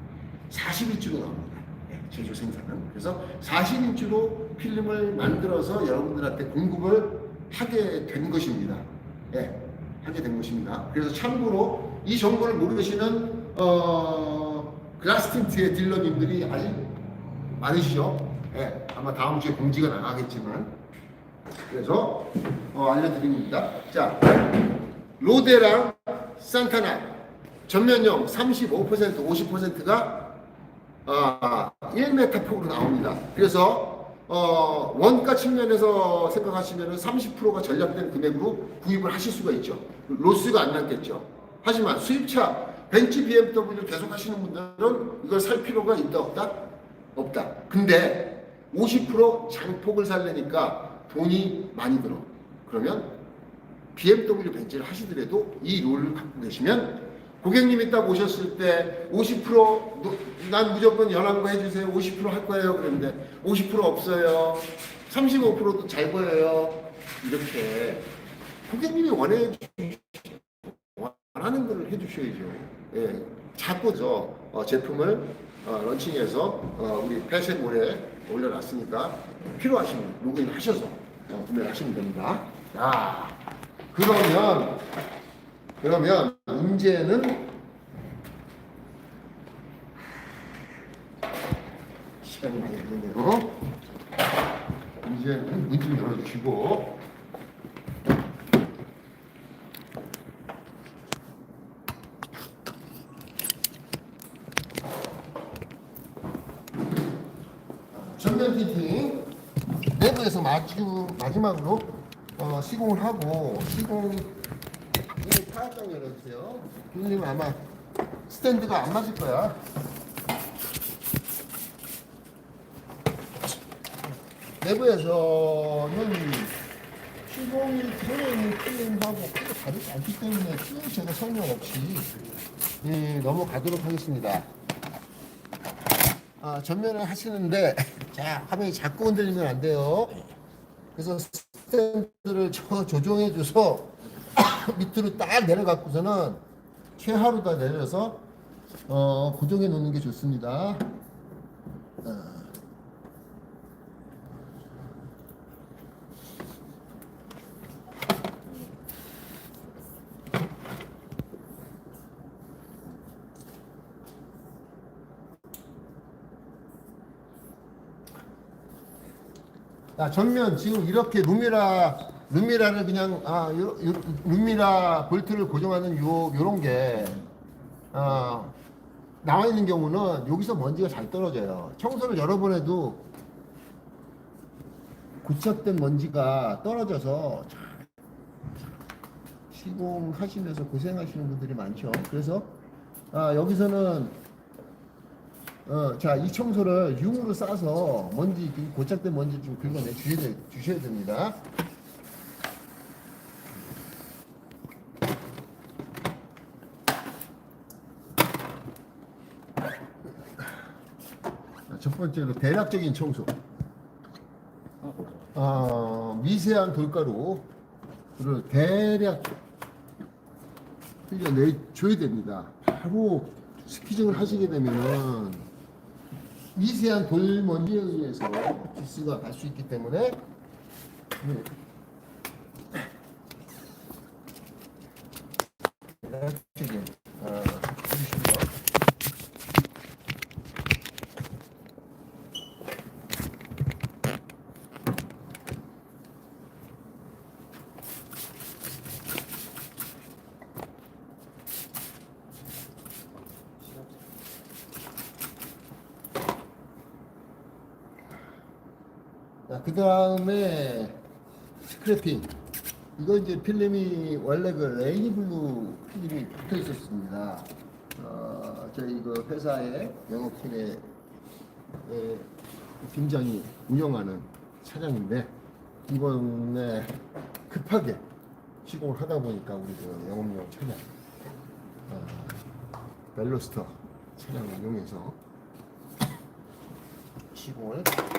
40인치로 나옵니다. 제조 생산은. 그래서 40인치로 필름을 만들어서 여러분들한테 공급을 하게 된 것입니다. 예, 하게 된 것입니다. 그래서 참고로 이 정보를 모르시는 글라스틴트의 딜러님들이 아직 많으시죠. 예, 아마 다음 주에 공지가 나가겠지만 그래서 알려드립니다. 자, 로데랑 산타나 전면용 35% 50%가 1m 폭으로 나옵니다. 그래서 원가 측면에서 생각하시면 30%가 절약된 금액으로 구입을 하실 수가 있죠. 로스가 안 남겠죠. 하지만 수입차 벤츠, BMW 계속 하시는 분들은 이걸 살 필요가 있다 없다? 없다. 근데 50% 장폭을 살려니까 돈이 많이 들어. 그러면 BMW, 벤츠를 하시더라도 이 롤을 갖고 계시면 고객님이 딱 오셨을 때 50%난 무조건 연한 거 해주세요. 50% 할 거예요. 그랬는데 50% 없어요. 35%도 잘 보여요. 이렇게 고객님이 원하는 걸 해주셔야죠. 예, 자꾸 제품을 런칭해서 우리 패션몰에 올려놨으니까 필요하시면 로그인 하셔서 구매를 하시면 됩니다. 자, 그러면 문제는 시간이 많이 걸리네요. 문제는 문 좀 열어주시고 전면 틴팅 내부에서 마지막으로 시공을 하고 이 타악장 열어주세요. 교수님 아마 스탠드가 안 맞을 거야. 내부에서는 시공이 들어있는 필름하고 크게 다르지 않기 때문에 제가 설명 없이 넘어가도록 하겠습니다. 전면을 하시는데 자, 화면이 자꾸 흔들리면 안 돼요. 그래서 스탠드를 조정해줘서 밑으로 딱 내려갖고서는 최하로다 내려서 고정해 놓는 게 좋습니다. 자, 전면 지금 이렇게 루미라를 그냥 루미라 볼트를 고정하는 요런 게 나와 있는 경우는 여기서 먼지가 잘 떨어져요. 청소를 여러 번 해도 고착된 먼지가 떨어져서 시공하시면서 고생하시는 분들이 많죠. 그래서 여기서는 자, 이 청소를 융으로 싸서 먼지, 고착된 먼지 좀 긁어내 주셔야 됩니다. 자, 첫 번째로 대략적인 청소. 미세한 돌가루를 대략 흘려내줘야 됩니다. 바로 스키징을 하시게 되면은 미세한 돌먼지에 의해서 기스가 갈 수 있기 때문에 대략적인 해주시고요. 그 다음에 스크래핑. 이거 이제 필름이 원래 그 레이니블루 필름이 붙어 있었습니다. 저희 그 회사의 영업팀의 팀장이 운영하는 차량인데 이번에 급하게 시공을 하다 보니까 우리 그 영업용 차량 벨로스터 차량을 이용해서 시공을 했습니다.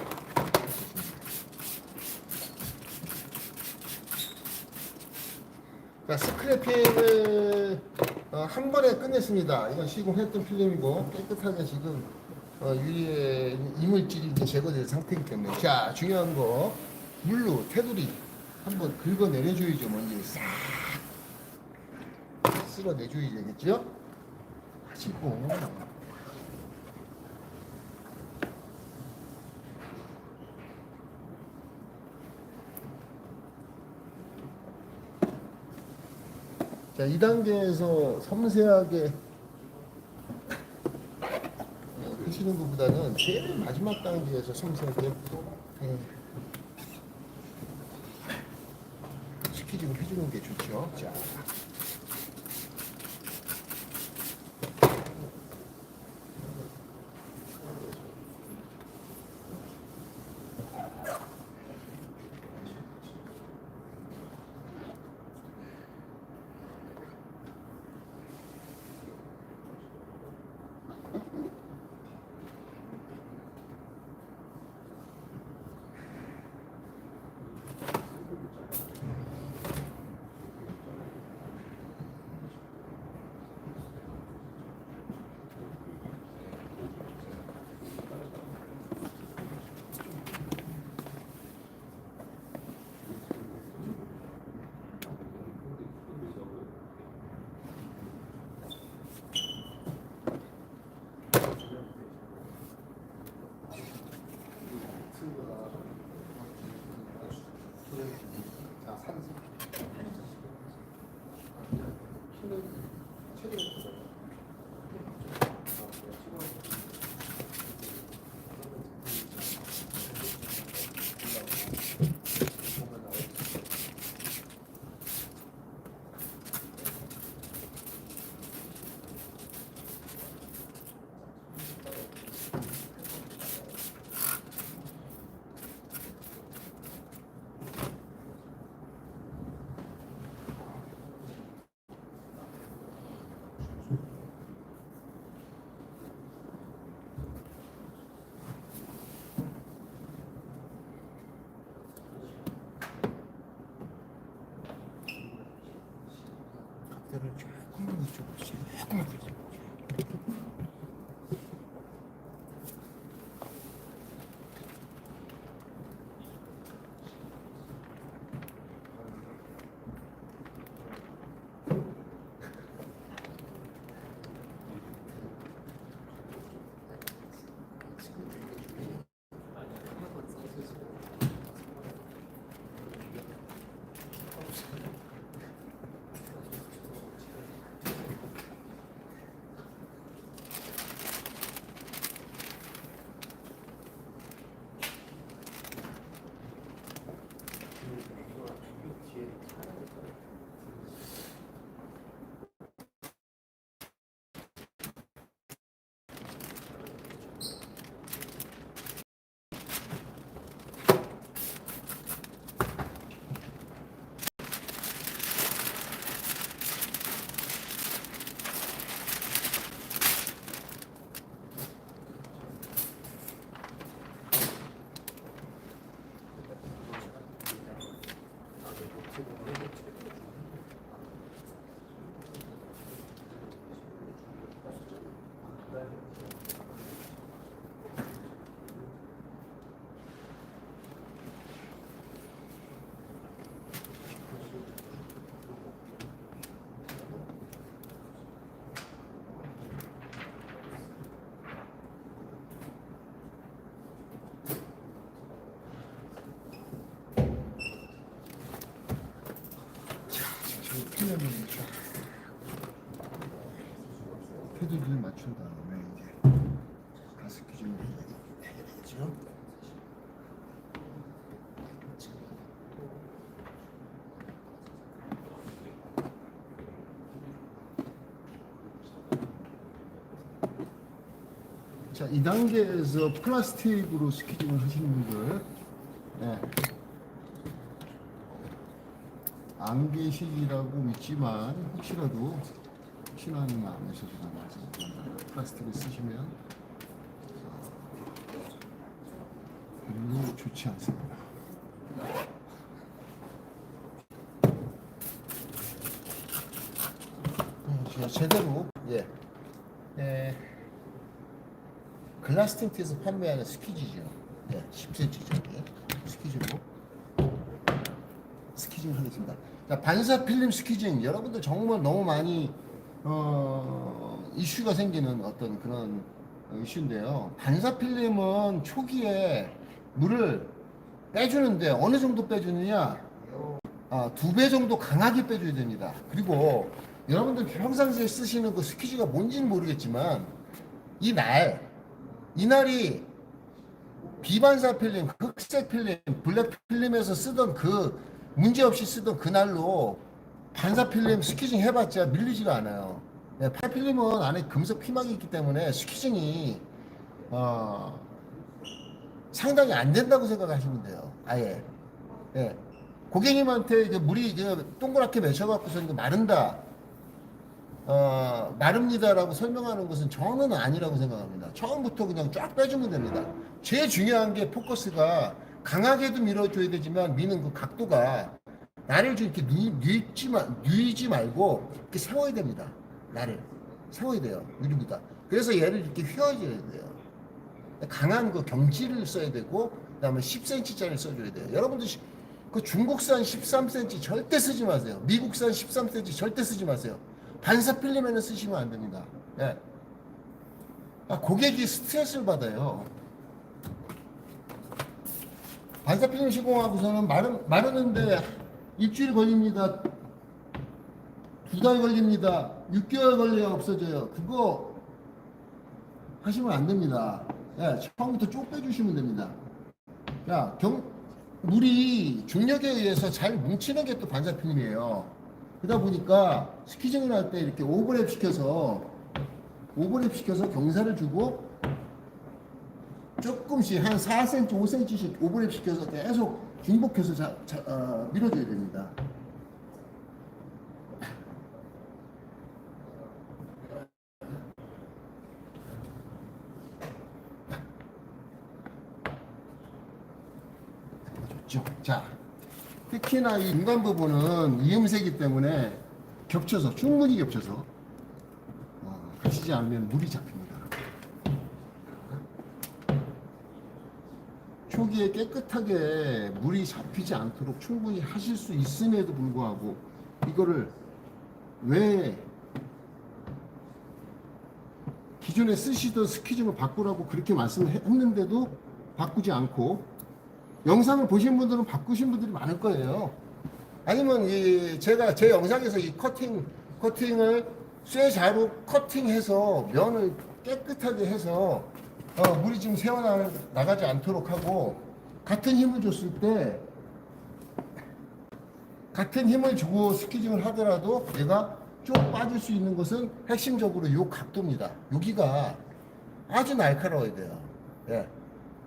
자, 스크래핑을 한 번에 끝냈습니다. 이건 시공했던 필름이고 깨끗하게 지금 유리에 이물질이 이제 제거된 상태이기 때문에, 자, 중요한 거 물로 테두리 한번 긁어내려줘야죠. 먼지 싹 쓸어내줘야 되겠죠. 하시고 자, 2단계에서 섬세하게 하시는 것보다는 제일 마지막 단계에서 섬세하게 스키징을 해주는 게 좋죠. 자. 각도를 조금만 이쪽으로 조금만 더. 필름을 쫙 테두리를 맞춘 다음에 이제 가습 기준을 해야 되겠죠. 자, 2단계에서 플라스틱으로 스키징을 하시는 분들, 네. 안 계시기라고 믿지만 혹시라도 혹시나는 마음에서 제가 말씀드립니다. 플라스틱을 쓰시면 별로 좋지 않습니다. 제대로 글라스 틴트에서 판매하는 스키지죠. 10cm짜리 스키지로 스키징 하겠습니다. 자, 반사 필름 스키징 여러분들 정말 너무 많이 이슈가 생기는 어떤 그런 이슈인데요. 반사 필름은 초기에 물을 빼주는데 어느 정도 빼주느냐? 2배 정도 강하게 빼줘야 됩니다. 그리고 여러분들 평상시에 쓰시는 그 스키지가 뭔지는 모르겠지만 이날이 비반사 필름, 흑색 필름, 블랙 필름에서 쓰던 그 문제없이 쓰던 그날로 반사 필름 스키징 해봤자 밀리지가 않아요. 팔 필름은 안에 금속 피막이 있기 때문에 스키징이 상당히 안 된다고 생각하시면 돼요. 아예. 고객님한테 물이 동그랗게 맺혀갖고서 마른다, 마릅니다라고 설명하는 것은 저는 아니라고 생각합니다. 처음부터 그냥 쫙 빼주면 됩니다. 제일 중요한 게 포커스가 강하게도 밀어줘야 되지만 미는 그 각도가 나를 좀 이렇게 누이지 말고 이렇게 세워야 됩니다. 나를 세워야 돼요. 유리보다. 그래서 얘를 이렇게 휘어줘야 돼요. 강한 그 경지를 써야 되고 그다음에 10cm짜리를 써줘야 돼요. 여러분들 그 중국산 13cm 절대 쓰지 마세요. 미국산 13cm 절대 쓰지 마세요. 반사 필름에는 쓰시면 안 됩니다. 고객이 스트레스를 받아요. 반사 필름 시공하고서는 마르는데 일주일 걸립니다. 2달 걸립니다. 6개월 걸려야 없어져요. 그거 하시면 안 됩니다. 처음부터 쭉 빼주시면 됩니다. 물이 중력에 의해서 잘 뭉치는 게 또 반사 필름이에요. 그러다 보니까 스키징을 할 때 이렇게 오버랩 시켜서 경사를 주고 조금씩 한 4cm, 5cm씩 오버랩 시켜서 계속 중복해서 밀어줘야 됩니다. 좋죠. 자, 특히나 이 중간 부분은 이음새이기 때문에 충분히 겹쳐서 하시지 않으면 물이 잡힙니다. 초기에 깨끗하게 물이 잡히지 않도록 충분히 하실 수 있음에도 불구하고 이거를 왜 기존에 쓰시던 스키징을 바꾸라고 그렇게 말씀했는데도 바꾸지 않고 영상을 보신 분들은 바꾸신 분들이 많을 거예요. 아니면 제가 제 영상에서 이 커팅을 쇠자루 커팅해서 면을 깨끗하게 해서 물이 지금 새어나가지 않도록 하고 같은 힘을 줬을 때 같은 힘을 주고 스키징을 하더라도 얘가 쭉 빠질 수 있는 것은 핵심적으로 요 각도입니다. 여기가 아주 날카로워야 돼요.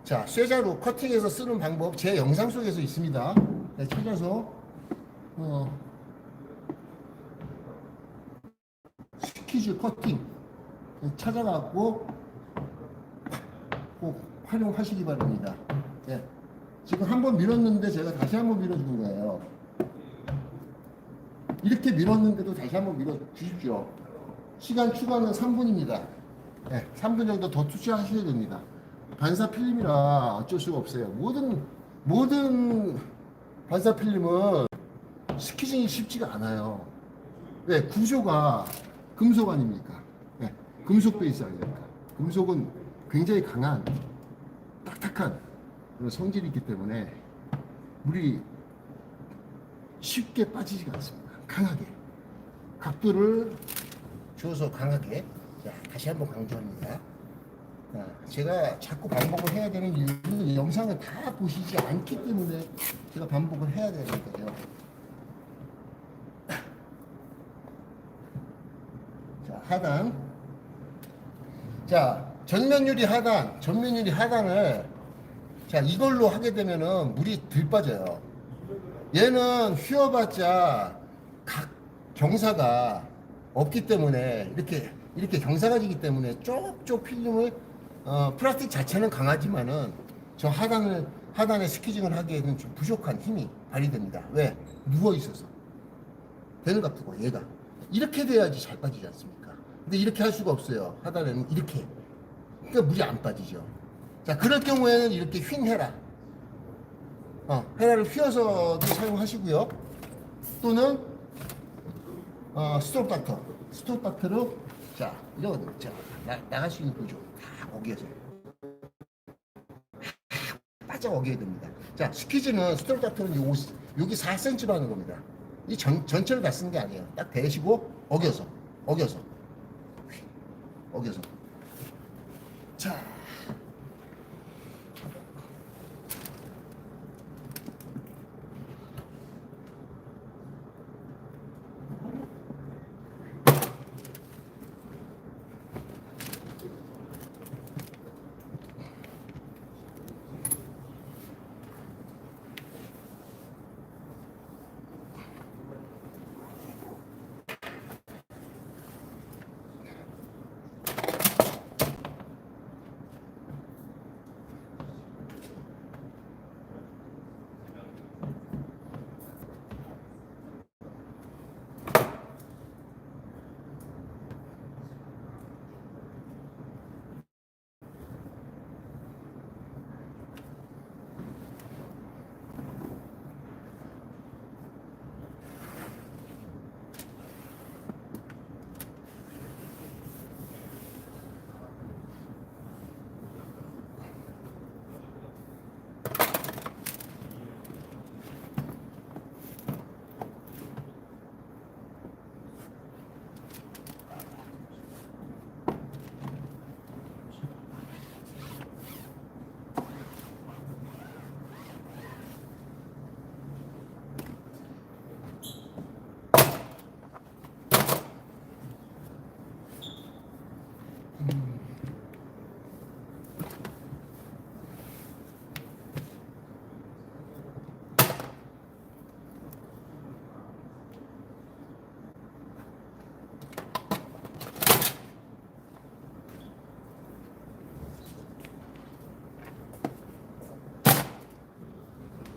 자, 쇠자루 커팅해서 쓰는 방법 제 영상 속에서 있습니다. 찾아서 스키즈 커팅 찾아갖고 꼭 활용하시기 바랍니다. 지금 한번 밀었는데 제가 다시 한번 밀어주는 거예요. 이렇게 밀었는데도 다시 한번 밀어 주십시오. 시간 추가는 3분입니다. 3분 정도 더 투자하셔야 됩니다. 반사 필름이라 어쩔 수가 없어요. 모든 반사 필름은 스키징이 쉽지가 않아요. 구조가 금속 아닙니까? 금속 베이스 아닙니까? 금속은 굉장히 강한, 딱딱한 그런 성질이 있기 때문에 물이 쉽게 빠지지가 않습니다. 강하게. 각도를 줘서 강하게. 자, 다시 한번 강조합니다. 자, 제가 자꾸 반복을 해야 되는 이유는 영상을 다 보시지 않기 때문에 제가 반복을 해야 되는 거죠. 자, 하단. 자, 전면유리 하단을 자, 이걸로 하게 되면은 물이 덜 빠져요. 얘는 휘어봤자 각 경사가 없기 때문에 이렇게 경사가 지기 때문에 쪽쪽 필름을 플라스틱 자체는 강하지만은 저 하단에 스키징을 하기에는 좀 부족한 힘이 발휘됩니다. 왜? 누워 있어서 되는 값두고 얘가 이렇게 돼야지 잘 빠지지 않습니까? 근데 이렇게 할 수가 없어요. 하단에는 이렇게. 그러니까 물이 안 빠지죠. 자, 그럴 경우에는 이렇게 휜 헤라를 휘어서도 사용하시고요. 또는 스톱 닥터로 자, 이런 자 나갈 수 있는 구조 다 어기에서 빠져 어기야 됩니다. 자, 스퀴즈는 스톱 닥터는 여기 4cm로 하는 겁니다. 이 전체를 다 쓰는 게 아니에요. 딱 대시고 어겨서 자.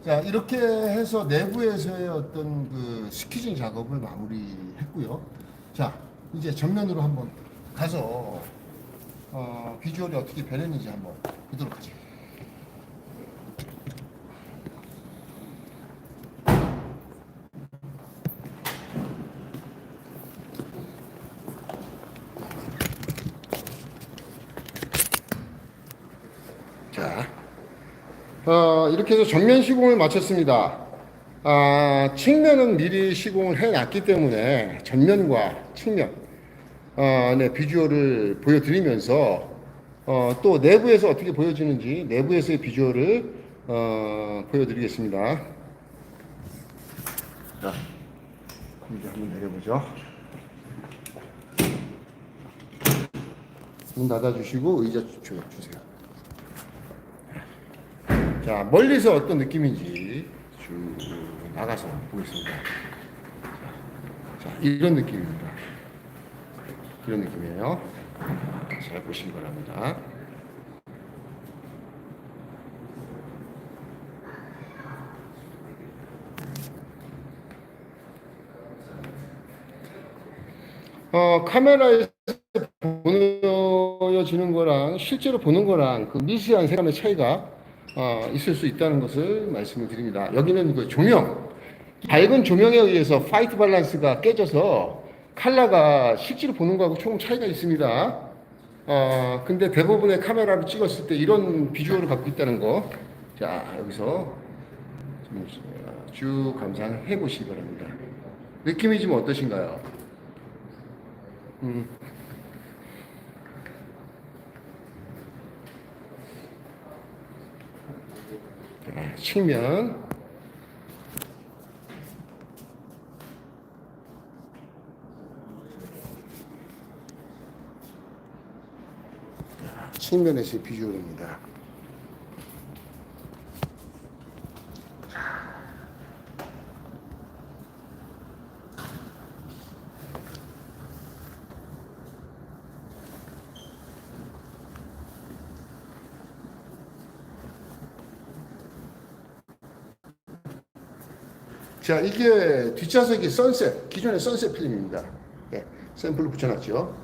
자, 이렇게 해서 내부에서의 어떤 그 스퀴징 작업을 마무리했고요. 자, 이제 전면으로 한번 가서 비주얼이 어떻게 변했는지 한번 보도록 하죠. 자, 이렇게 해서 전면 시공을 마쳤습니다. 측면은 미리 시공을 해놨기 때문에 전면과 측면 네, 비주얼을 보여드리면서 또 내부에서 어떻게 보여지는지 내부에서의 비주얼을 보여드리겠습니다. 자, 이제 한번 내려보죠. 문 닫아주시고 의자 주세요. 자, 멀리서 어떤 느낌인지 쭉 나가서 보겠습니다. 자, 이런 느낌입니다. 이런 느낌이에요. 잘 보시기 바랍니다. 카메라에서 보여지는 거랑 실제로 보는 거랑 그 미세한 색감의 차이가 있을 수 있다는 것을 말씀을 드립니다. 여기는 그 조명, 밝은 조명에 의해서 화이트 밸런스가 깨져서 컬러가 실제로 보는 거하고 조금 차이가 있습니다. 근데 대부분의 카메라로 찍었을 때 이런 비주얼을 갖고 있다는 거. 자, 여기서 쭉 감상해 보시기 바랍니다. 느낌이 좀 어떠신가요? 음. 측면. 측면에서의 비주얼입니다. 자, 이게 뒷좌석이 선셋, 기존의 선셋 필름입니다. 네, 샘플로 붙여놨죠.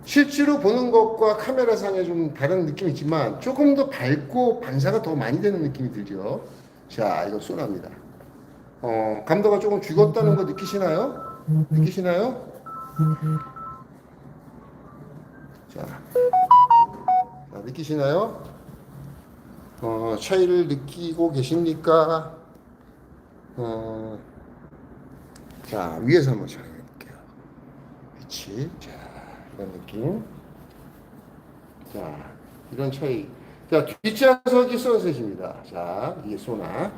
실제로 보는 것과 카메라상에 좀 다른 느낌이 있지만 조금 더 밝고 반사가 더 많이 되는 느낌이 들죠. 자, 이거 소나입니다. 감도가 조금 죽었다는 거 느끼시나요? 느끼시나요? 자, 느끼시나요? 차이를 느끼고 계십니까? 자, 위에서 한번 촬영해 볼게요. 그치? 자, 이런 느낌. 자, 이런 차이. 자, 뒷좌석이 선셋입니다. 자, 이게 소나.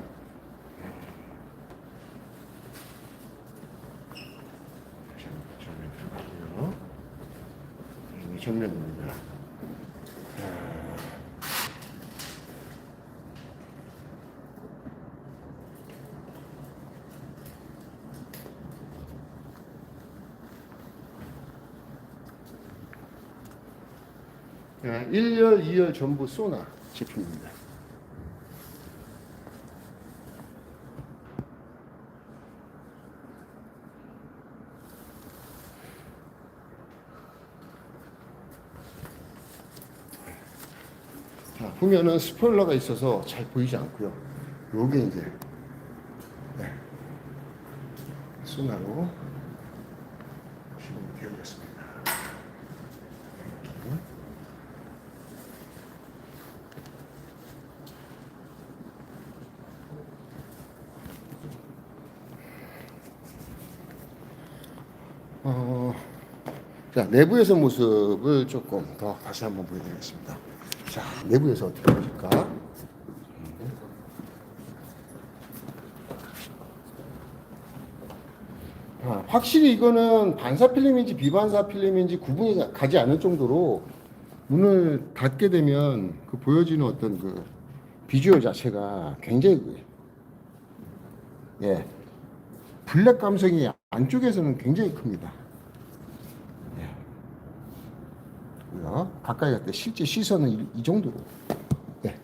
전면 들어가고요. 이게 전면입니다. 자, 1열, 2열 전부 소나 제품입니다. 자, 보면은 스포일러가 있어서 잘 보이지 않고요. 요게 이제 네, 소나로 시공이 되어졌습니다. 자, 내부에서 모습을 조금 더 다시 한번 보여드리겠습니다. 자, 내부에서 어떻게 보실까? 확실히 이거는 반사 필름인지 비반사 필름인지 구분이 가지 않을 정도로 문을 닫게 되면 그 보여지는 어떤 그 비주얼 자체가 굉장히 예, 블랙 감성이 안쪽에서는 굉장히 큽니다. 가까이 갈 때 실제 시선은 이 정도로. 네.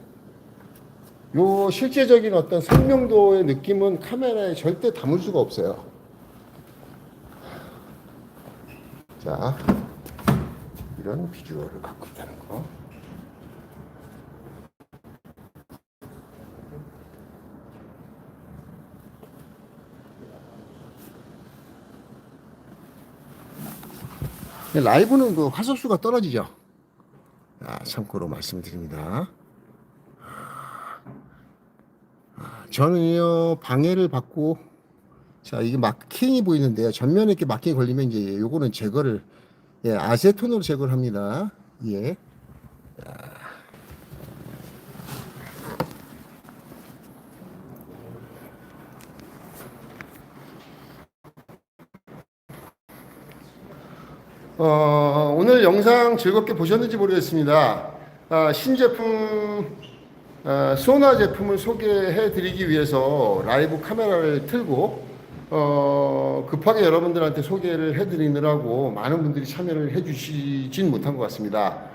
요 실제적인 어떤 선명도의 느낌은 카메라에 절대 담을 수가 없어요. 자, 이런 비주얼을 갖고 있다는 거. 라이브는 그 화소수가 떨어지죠. 참고로 말씀드립니다. 저는요, 방해를 받고, 자, 이게 마킹이 보이는데요. 전면에 이렇게 마킹이 걸리면 이제 요거는 제거를, 예, 아세톤으로 제거를 합니다. 예. 오늘 영상 즐겁게 보셨는지 모르겠습니다. 신제품 소나 제품을 소개해 드리기 위해서 라이브 카메라를 틀고 급하게 여러분들한테 소개를 해 드리느라고 많은 분들이 참여를 해 주시진 못한 것 같습니다.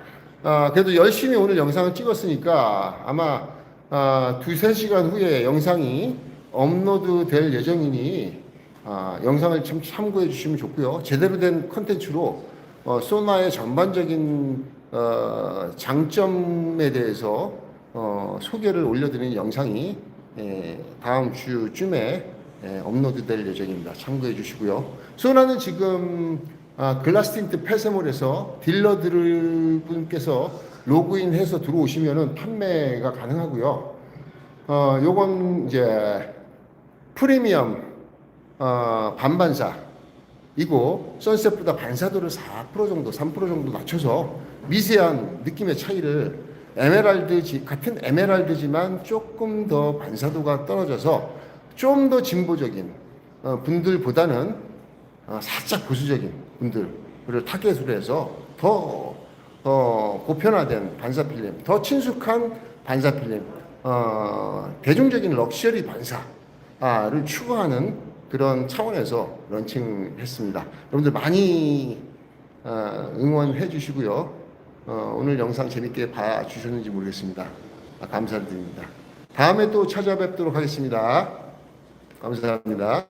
그래도 열심히 오늘 영상을 찍었으니까 아마 2-3시간 후에 영상이 업로드 될 예정이니 영상을 좀 참고해 주시면 좋고요. 제대로 된 컨텐츠로 소나의 전반적인 장점에 대해서 소개를 올려드리는 영상이 다음 주쯤에 업로드될 예정입니다. 참고해 주시고요. 소나는 지금 글라스틴트 폐쇄몰에서 딜러들 분께서 로그인해서 들어오시면은 판매가 가능하고요. 요건 이제 프리미엄 반반사 이고 선셋보다 반사도를 4% 정도, 3% 정도 낮춰서 미세한 느낌의 차이를 같은 에메랄드지만 조금 더 반사도가 떨어져서 좀 더 진보적인 분들보다는 살짝 보수적인 분들을 타겟으로 해서 더 보편화된 반사필름, 더 친숙한 반사필름, 대중적인 럭셔리 반사를 추구하는 그런 차원에서 런칭했습니다. 여러분들 많이 응원해 주시고요. 오늘 영상 재밌게 봐주셨는지 모르겠습니다. 감사드립니다. 다음에 또 찾아뵙도록 하겠습니다. 감사합니다.